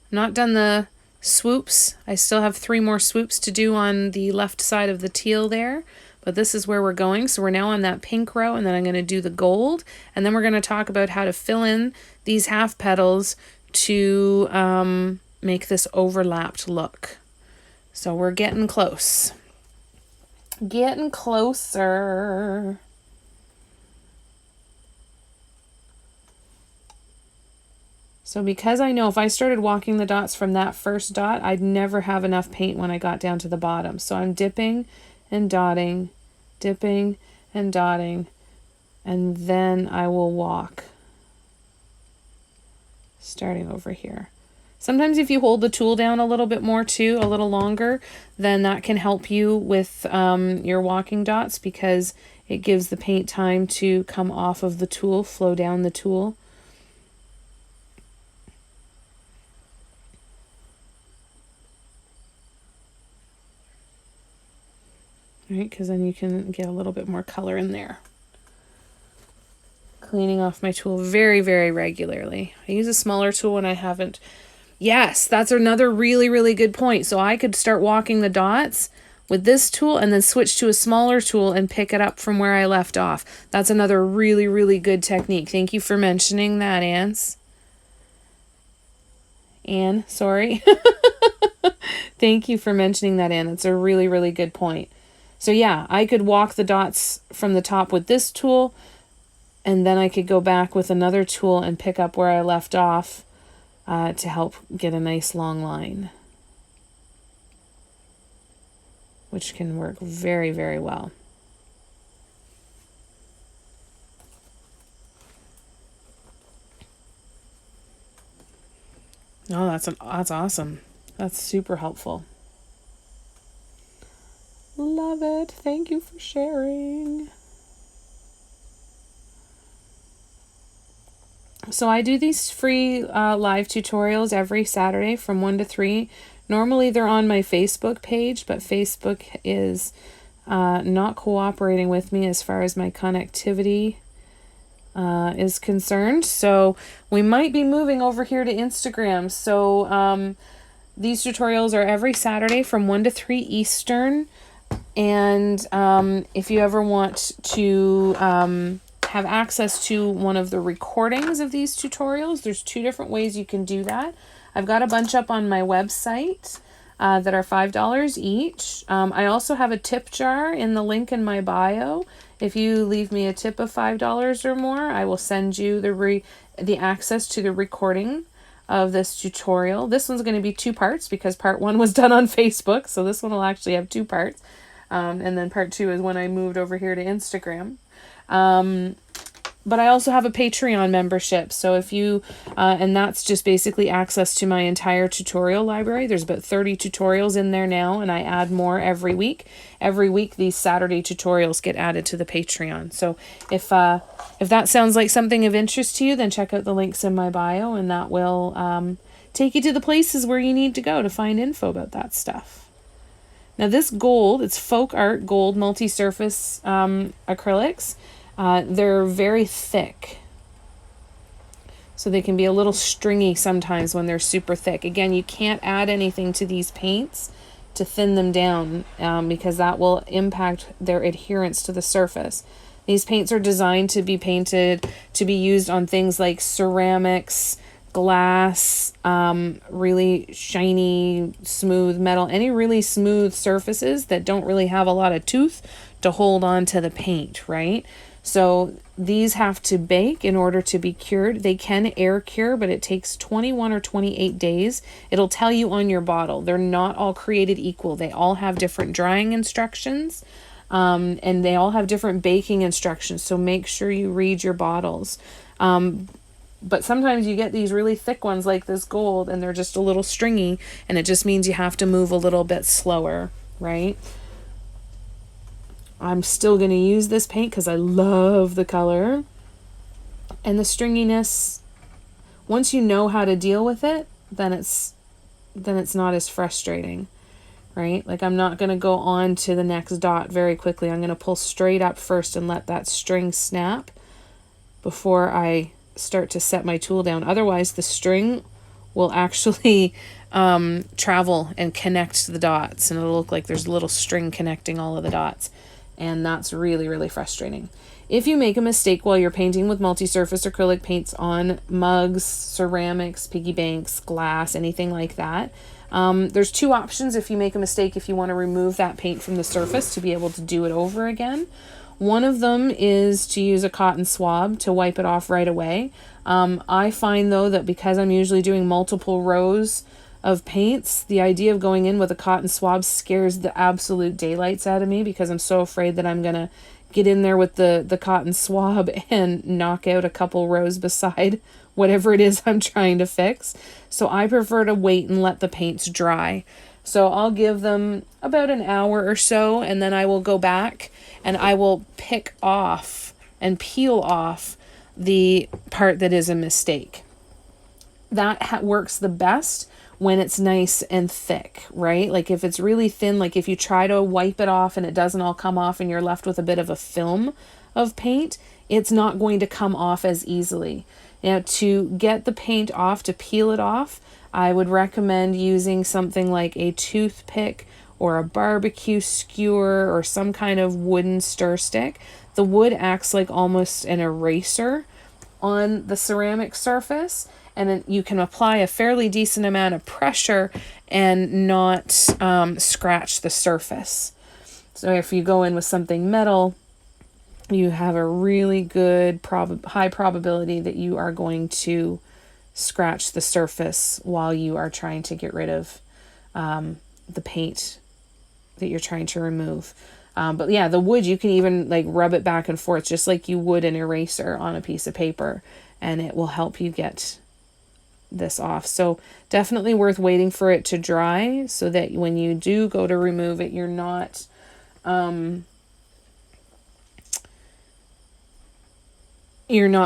Speaker 1: Not done the swoops. I still have 3 more swoops to do on the left side of the teal there, but this is where we're going. So we're now on that pink row, and then I'm going to do the gold, and then we're going to talk about how to fill in these half petals to make this overlapped look. So we're getting close. Getting closer. So because I know if I started walking the dots from that first dot, I'd never have enough paint when I got down to the bottom. So I'm dipping and dotting, dipping and dotting, and then I will walk. Starting over here. Sometimes if you hold the tool down a little bit more too, a little longer, then that can help you with your walking dots, because it gives the paint time to come off of the tool, flow down the tool. Right, because then you can get a little bit more color in there. Cleaning off my tool very, very regularly. I use a smaller tool when I haven't. Yes, that's another really, really good point. So I could start walking the dots with this tool and then switch to a smaller tool and pick it up from where I left off. That's another really, really good technique. Thank you for mentioning that, Anne, sorry. Thank you for mentioning that, Anne. That's a really, really good point. So yeah, I could walk the dots from the top with this tool, and then I could go back with another tool and pick up where I left off to help get a nice long line, which can work very, very well. Oh, that's awesome. That's super helpful. Love it. Thank you for sharing. So I do these free live tutorials every Saturday from 1 to 3. Normally they're on my Facebook page, but Facebook is not cooperating with me as far as my connectivity is concerned. So we might be moving over here to Instagram. So these tutorials are every Saturday from 1 to 3 Eastern. And if you ever want to have access to one of the recordings of these tutorials, there's 2 different ways you can do that. I've got a bunch up on my website that are $5 each. I also have a tip jar in the link in my bio. If you leave me a tip of $5 or more, I will send you the access to the recording of this tutorial. This one's going to be 2 parts because part 1 was done on Facebook, so this one will actually have 2 parts. And then part 2 is when I moved over here to Instagram. But I also have a Patreon membership. So if you, and that's just basically access to my entire tutorial library. There's about 30 tutorials in there now, and I add more every week. Every week, these Saturday tutorials get added to the Patreon. So if that sounds like something of interest to you, then check out the links in my bio, and that will take you to the places where you need to go to find info about that stuff. Now this gold, it's Folk Art Gold Multi-Surface acrylics. They're very thick, so they can be a little stringy sometimes when they're super thick. Again, you can't add anything to these paints to thin them down because that will impact their adherence to the surface. These paints are designed to be painted to be used on things like ceramics, glass, really shiny, smooth metal, any really smooth surfaces that don't really have a lot of tooth to hold on to the paint, right? So these have to bake in order to be cured. They can air cure, but it takes 21 or 28 days. It'll tell you on your bottle. They're not all created equal. They all have different drying instructions, and they all have different baking instructions. So make sure you read your bottles. But sometimes you get these really thick ones like this gold, and they're just a little stringy, and it just means you have to move a little bit slower, right? I'm still going to use this paint because I love the color. And the stringiness, once you know how to deal with it, then it's not as frustrating, right? Like I'm not going to go on to the next dot very quickly. I'm going to pull straight up first and let that string snap before I start to set my tool down. Otherwise, the string will actually travel and connect the dots, and it'll look like there's a little string connecting all of the dots. And that's really, really frustrating. If you make a mistake while you're painting with multi-surface acrylic paints on mugs, ceramics, piggy banks, glass, anything like that, there's 2 options if you make a mistake if you want to remove that paint from the surface to be able to do it over again. One of them is to use a cotton swab to wipe it off right away. I find, though, that because I'm usually doing multiple rows of paints, the idea of going in with a cotton swab scares the absolute daylights out of me because I'm so afraid that I'm going to get in there with the cotton swab and knock out a couple rows beside whatever it is I'm trying to fix. So I prefer to wait and let the paints dry. So I'll give them about an hour or so, and then I will go back and I will pick off and peel off the part that is a mistake. That works the best when it's nice and thick, right? Like if it's really thin, like if you try to wipe it off and it doesn't all come off and you're left with a bit of a film of paint, it's not going to come off as easily. Now, to get the paint off, to peel it off, I would recommend using something like a toothpick or a barbecue skewer or some kind of wooden stir stick. The wood acts like almost an eraser on the ceramic surface, and then you can apply a fairly decent amount of pressure and not scratch the surface. So if you go in with something metal, you have a really good high probability that you are going to scratch the surface while you are trying to get rid of the paint that you're trying to remove. But yeah, the wood, you can even like rub it back and forth just like you would an eraser on a piece of paper, and it will help you get this off. So definitely worth waiting for it to dry so that when you do go to remove it, you're not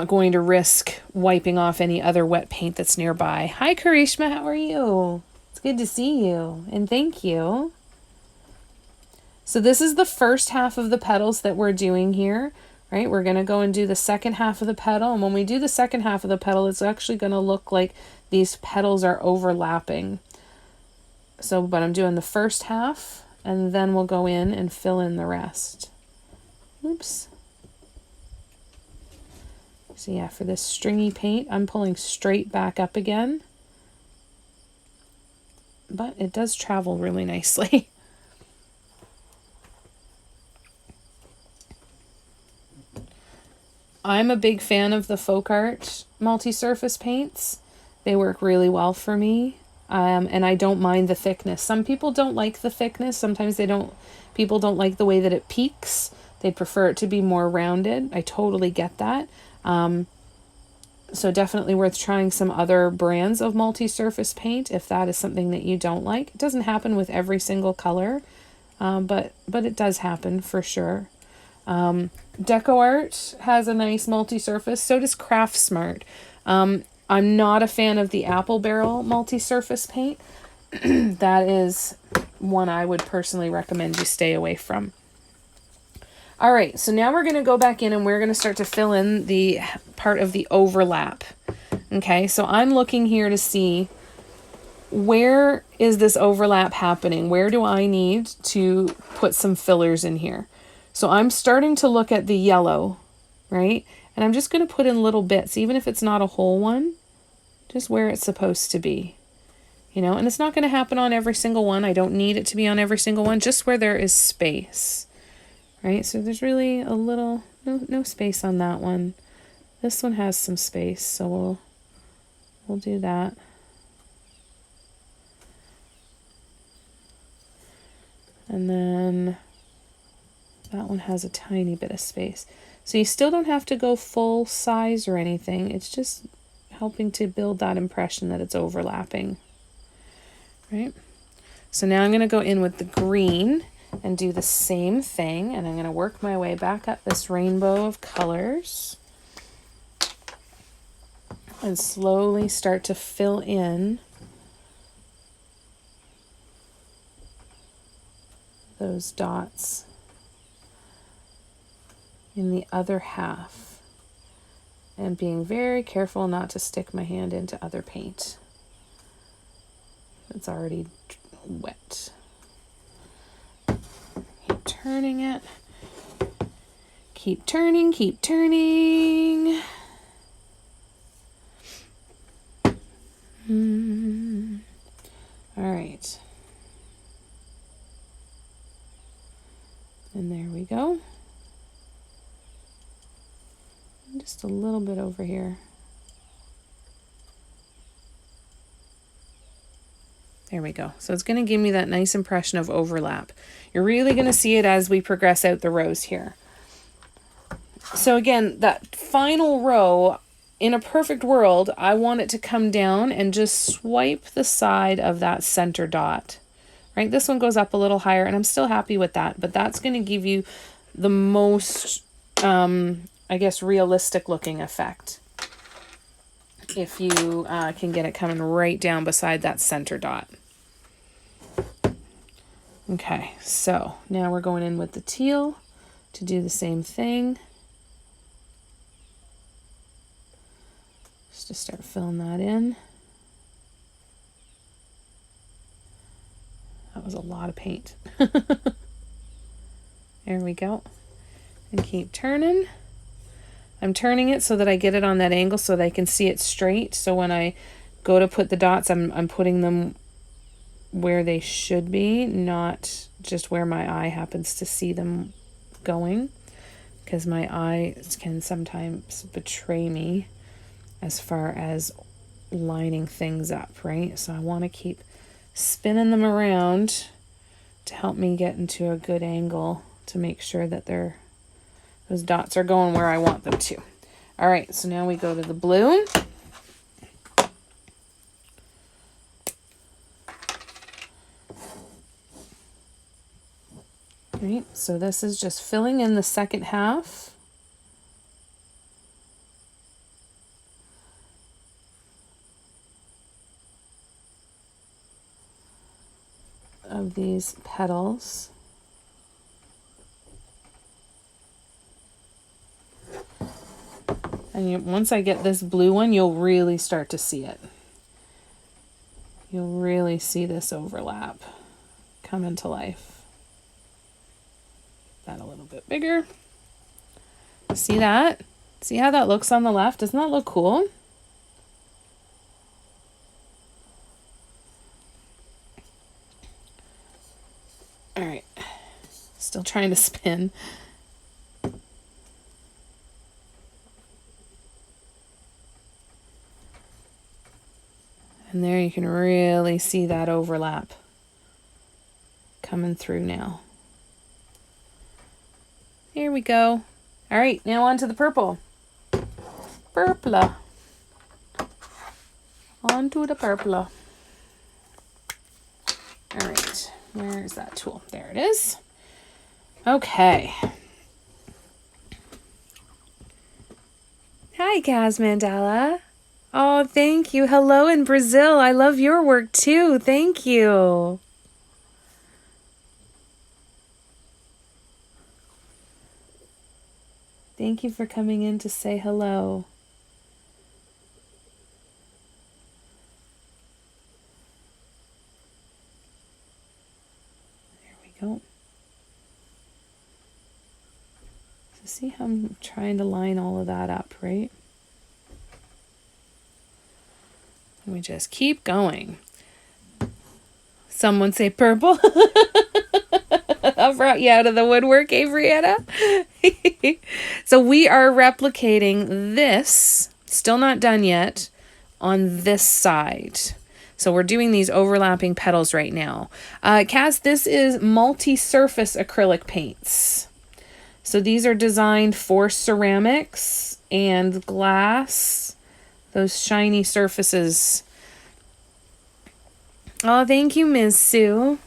Speaker 1: going to risk wiping off any other wet paint that's nearby. Hi Karishma, how are you? It's good to see you, and thank you. So this is the first half of the petals that we're doing here. right? We're going to go and do the second half of the petal. And when we do the second half of the petal, it's actually going to look like these petals are overlapping. So, but I'm doing the first half, and then we'll go in and fill in the rest. Oops. So yeah, for this stringy paint, I'm pulling straight back up again. But it does travel really nicely. I'm a big fan of the Folk Art multi-surface paints. They work really well for me. And I don't mind the thickness. Some people don't like the thickness. Sometimes people don't like the way that it peaks. They prefer it to be more rounded. I totally get that. So definitely worth trying some other brands of multi-surface paint if that is something that you don't like. It doesn't happen with every single color, but it does happen for sure. Deco Art has a nice multi-surface. So does Craft Smart. I'm not a fan of the Apple Barrel multi-surface paint. That is one I would personally recommend you stay away from. All right, so now we're going to go back in and we're going to start to fill in the part of the overlap. Okay, so I'm looking here to see where is this overlap happening? Where do I need to put some fillers in here? So I'm starting to look at the yellow, right? And I'm just going to put in little bits, even if it's not a whole one, just where it's supposed to be. You know, and it's not going to happen on every single one. I don't need it to be on every single one, just where there is space. Right, so there's really a little, no space on that one. This one has some space, so we'll do that. And then that one has a tiny bit of space. So you still don't have to go full size or anything. It's just helping to build that impression that it's overlapping. Right? So now I'm going to go in with the green and do the same thing, and I'm going to work my way back up this rainbow of colors and slowly start to fill in those dots in the other half, and being very careful not to stick my hand into other paint. It's already wet. Keep turning it. Keep turning, keep turning. All right. And there we go. Just a little bit over here. There we go. So it's going to give me that nice impression of overlap. You're really going to see it as we progress out the rows here. So again, that final row, in a perfect world, I want it to come down and just swipe the side of that center dot. Right? This one goes up a little higher, and I'm still happy with that, but that's going to give you the most, I guess, realistic looking effect. If you can get it coming right down beside that center dot. Okay, so now we're going in with the teal to do the same thing. Just to start filling that in. That was a lot of paint. There we go. And keep turning. I'm turning it so that I get it on that angle so that I can see it straight. So when I go to put the dots, I'm putting them where they should be, not just where my eye happens to see them going, because my eye can sometimes betray me as far as lining things up, right? So I want to keep spinning them around to help me get into a good angle to make sure that those dots are going where I want them to. All right, so now we go to the blue. Right, so this is just filling in the second half. Of these petals. And once I get this blue one, you'll really start to see it. You'll really see this overlap come into life. That a little bit bigger. See that? See how that looks on the left? Doesn't that look cool? All right. Still trying to spin. And there you can really see that overlap coming through now. Here we go. All right, now on to the purple. Purple. On to the purple. All right, where's that tool? There it is. Okay. Hi, Kaz Mandela. Oh, thank you. Hello in Brazil. I love your work too. Thank you. Thank you for coming in to say hello. There we go. So see how I'm trying to line all of that up, right? And we just keep going. Someone say purple. I brought you out of the woodwork, Avrietta. So we are replicating this, still not done yet, on this side. So we're doing these overlapping petals right now. Cass, this is multi-surface acrylic paints. So these are designed for ceramics and glass, those shiny surfaces. Oh, thank you, Ms. Sue.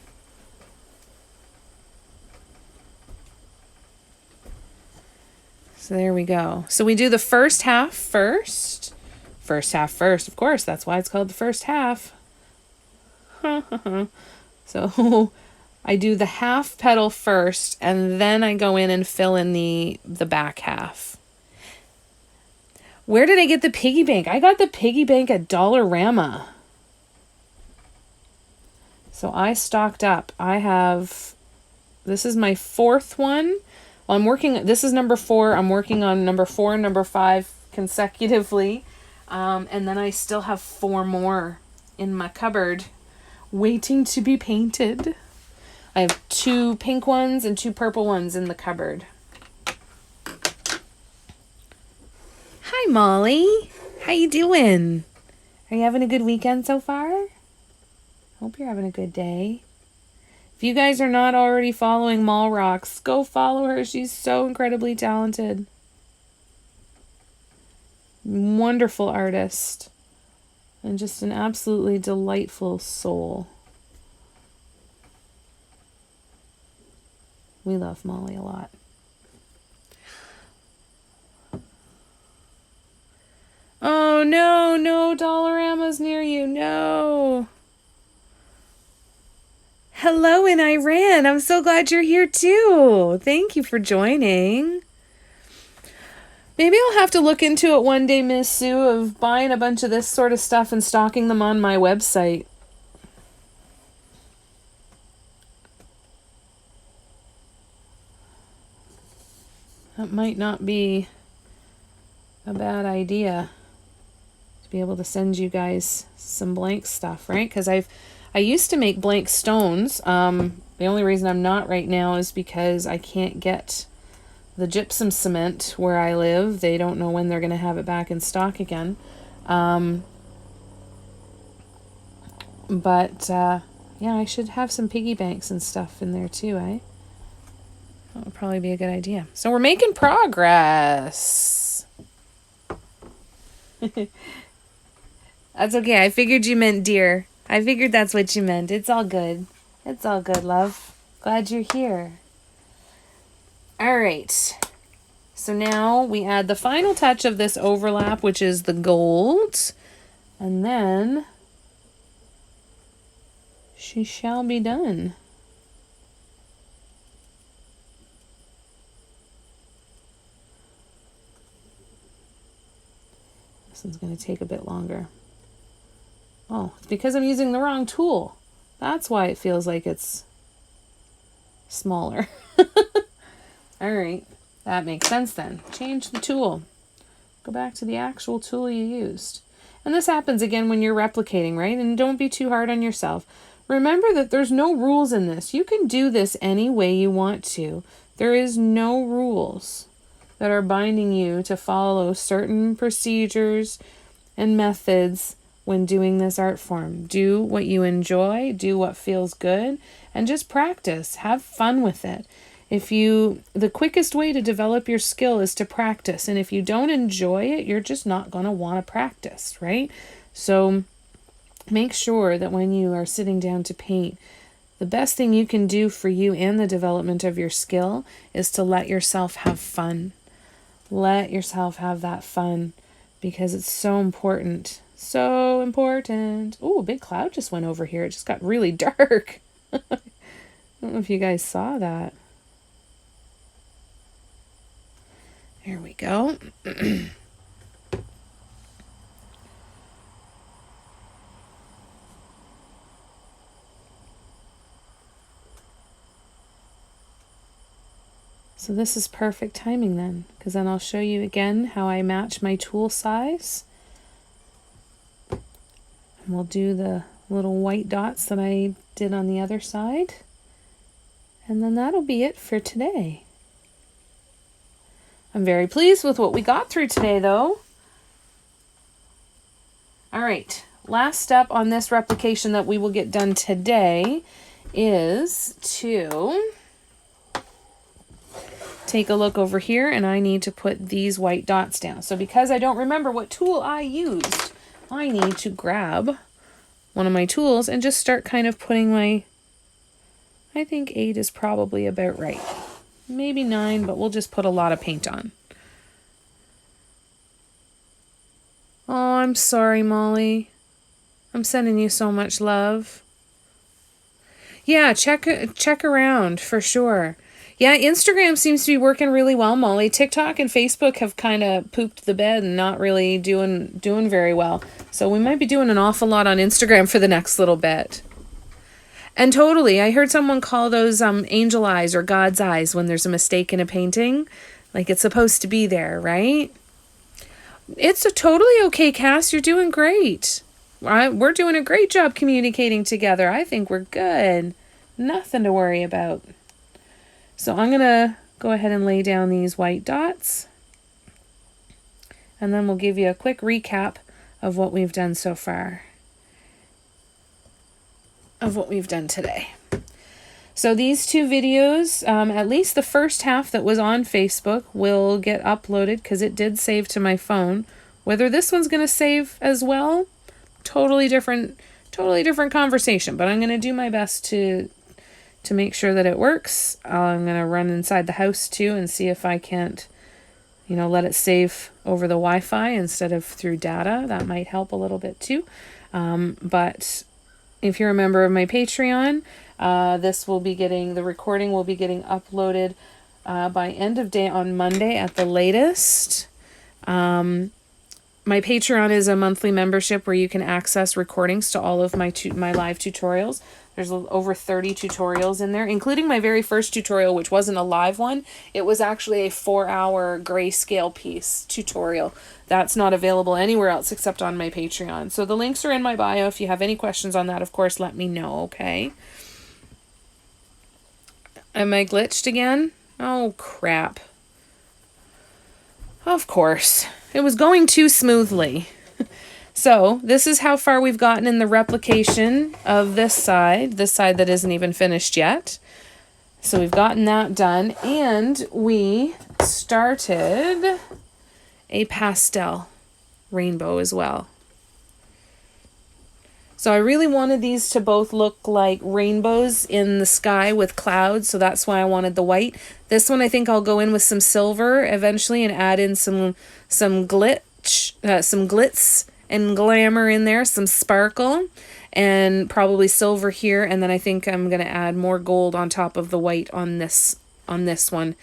Speaker 1: So there we go. So we do the first half first. First half first, of course. That's why it's called the first half. So I do the half petal first, and then I go in and fill in the back half. Where did I get the piggy bank? I got the piggy bank at Dollarama. So I stocked up. This is my fourth one. Well, this is number 4. I'm working on number 4 and number 5 consecutively. And then I still have 4 more in my cupboard waiting to be painted. I have 2 pink ones and 2 purple ones in the cupboard. Hi, Molly. How you doing? Are you having a good weekend so far? Hope you're having a good day. If you guys are not already following Mall Rocks, go follow her. She's so incredibly talented. Wonderful artist. And just an absolutely delightful soul. We love Molly a lot. Oh, no Dollarama's near you. No. Hello in Iran. I'm so glad you're here too. Thank you for joining. Maybe I'll have to look into it one day, Miss Sue, of buying a bunch of this sort of stuff and stocking them on my website. That might not be a bad idea, to be able to send you guys some blank stuff, right? Because I used to make blank stones. The only reason I'm not right now is because I can't get the gypsum cement where I live. They don't know when they're going to have it back in stock again. Yeah, I should have some piggy banks and stuff in there too, eh? That would probably be a good idea. So we're making progress. That's okay. I figured you meant dear. I figured that's what you meant. It's all good. It's all good, love. Glad you're here. All right. So now we add the final touch of this overlap, which is the gold. And then she shall be done. This one's going to take a bit longer. Oh, it's because I'm using the wrong tool. That's why it feels like it's smaller. All right, that makes sense then. Change the tool. Go back to the actual tool you used. And this happens again when you're replicating, right? And don't be too hard on yourself. Remember that there's no rules in this. You can do this any way you want to. There is no rules that are binding you to follow certain procedures and methods when doing this art form. Do what you enjoy, do what feels good, and just practice. Have fun with it. The quickest way to develop your skill is to practice. And if you don't enjoy it, you're just not going to want to practice, right? So make sure that when you are sitting down to paint, the best thing you can do for you and the development of your skill is to let yourself have fun. Let yourself have that fun because it's so important. So important. Oh, a big cloud just went over here. It just got really dark. I don't know if you guys saw that. There we go. So this is perfect timing then, because then I'll show you again how I match my tool size. And we'll do the little white dots that I did on the other side. And then that'll be it for today. I'm very pleased with what we got through today, though. All right, last step on this replication that we will get done today is to take a look over here, and I need to put these white dots down. So because I don't remember what tool I used, I need to grab one of my tools and just start kind of putting I think 8 is probably about right. Maybe 9, but we'll just put a lot of paint on. Oh, I'm sorry, Molly. I'm sending you so much love. Yeah, check around for sure. Yeah, Instagram seems to be working really well, Molly. TikTok and Facebook have kind of pooped the bed and not really doing very well. So we might be doing an awful lot on Instagram for the next little bit. And totally, I heard someone call those angel eyes or God's eyes when there's a mistake in a painting. Like it's supposed to be there, right? It's a totally okay, Cass. You're doing great. We're doing a great job communicating together. I think we're good. Nothing to worry about. So I'm going to go ahead and lay down these white dots. And then we'll give you a quick recap of what we've done so far. Of what we've done today. So these 2 videos, at least the first half that was on Facebook, will get uploaded because it did save to my phone. Whether this one's going to save as well, totally different conversation. But I'm going to do my best to make sure that it works. I'm going to run inside the house too and see if I can't, let it save over the Wi-Fi instead of through data. That might help a little bit too. But if you're a member of my Patreon, the recording will be getting uploaded by end of day on Monday at the latest. My Patreon is a monthly membership where you can access recordings to all of my live tutorials. There's over 30 tutorials in there, including my very first tutorial, which wasn't a live one. It was actually a 4-hour grayscale piece tutorial. That's not available anywhere else except on my Patreon. So the links are in my bio. If you have any questions on that, of course, let me know, okay? Am I glitched again? Oh, crap. Of course. It was going too smoothly. So this is how far we've gotten in the replication of this side that isn't even finished yet. So we've gotten that done, and we started a pastel rainbow as well. So I really wanted these to both look like rainbows in the sky with clouds, so that's why I wanted the white. This one I think I'll go in with some silver eventually and add in some glitz and glamour in there, some sparkle, and probably silver here. And then I think I'm going to add more gold on top of the white on this one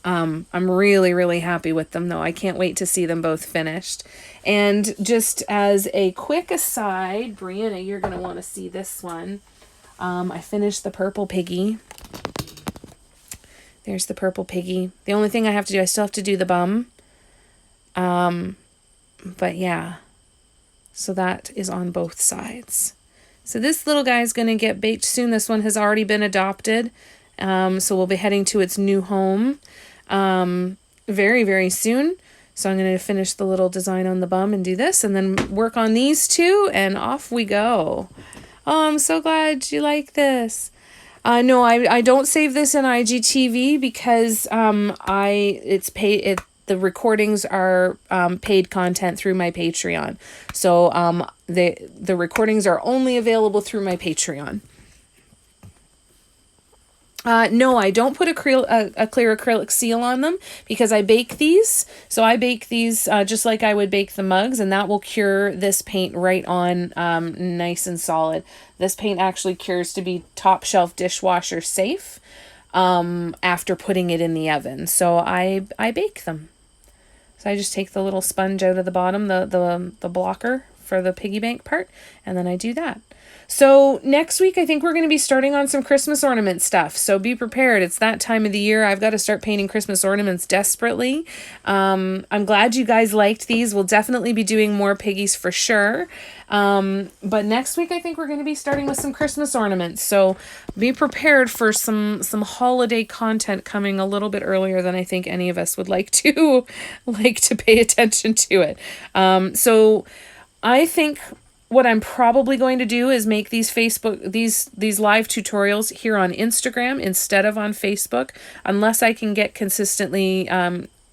Speaker 1: I'm really, really happy with them though. I can't wait to see them both finished. And just as a quick aside, Brianna, you're going to want to see this one. I finished the purple piggy. There's the purple piggy. The only thing I have to do, I still have to do the bum. But yeah, so that is on both sides. So this little guy is going to get baked soon. This one has already been adopted. So we'll be heading to its new home very, very soon. So I'm going to finish the little design on the bum and do this and then work on these two and off we go. Oh, I'm so glad you like this. No, I don't save this in IGTV because the recordings are paid content through my Patreon. So the recordings are only available through my Patreon. No, I don't put a clear acrylic seal on them because I bake these. So I bake these just like I would bake the mugs, and that will cure this paint right on nice and solid. This paint actually cures to be top shelf dishwasher safe after putting it in the oven. So I bake them. So I just take the little sponge out of the bottom, the blocker for the piggy bank part, and then I do that. So next week, I think we're going to be starting on some Christmas ornament stuff. So be prepared. It's that time of the year. I've got to start painting Christmas ornaments desperately. I'm glad you guys liked these. We'll definitely be doing more piggies for sure. But next week, I think we're going to be starting with some Christmas ornaments. So be prepared for some holiday content coming a little bit earlier than I think any of us would like to pay attention to it. So I think what I'm probably going to do is make these these live tutorials here on Instagram instead of on Facebook, unless I can get consistently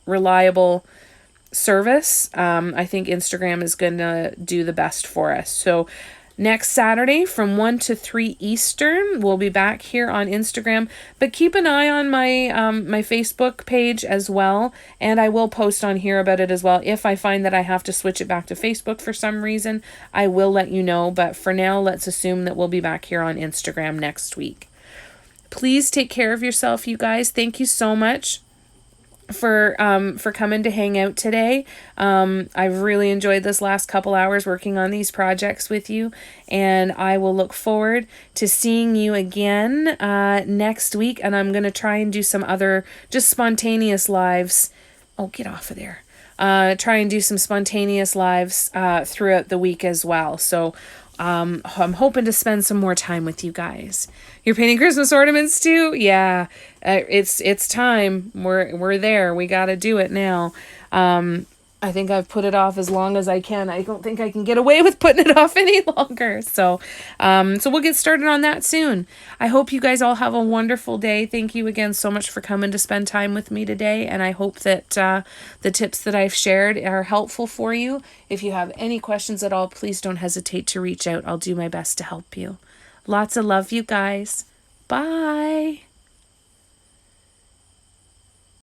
Speaker 1: reliable service. I think Instagram is going to do the best for us. So next Saturday from 1 to 3 Eastern, we'll be back here on Instagram. But keep an eye on my my Facebook page as well, and I will post on here about it as well. If I find that I have to switch it back to Facebook for some reason, I will let you know. But for now, let's assume that we'll be back here on Instagram next week. Please take care of yourself, you guys. Thank you so much for coming to hang out today. I've really enjoyed this last couple hours working on these projects with you, and I will look forward to seeing you again next week. And I'm going to try and do some other just spontaneous lives. Oh, get off of there. Try and do some spontaneous lives throughout the week as well. So I'm hoping to spend some more time with you guys. You're painting Christmas ornaments too? Yeah, it's time. We're there. We got to do it now. I think I've put it off as long as I can. I don't think I can get away with putting it off any longer. So we'll get started on that soon. I hope you guys all have a wonderful day. Thank you again so much for coming to spend time with me today. And I hope that the tips that I've shared are helpful for you. If you have any questions at all, please don't hesitate to reach out. I'll do my best to help you. Lots of love, you guys. Bye.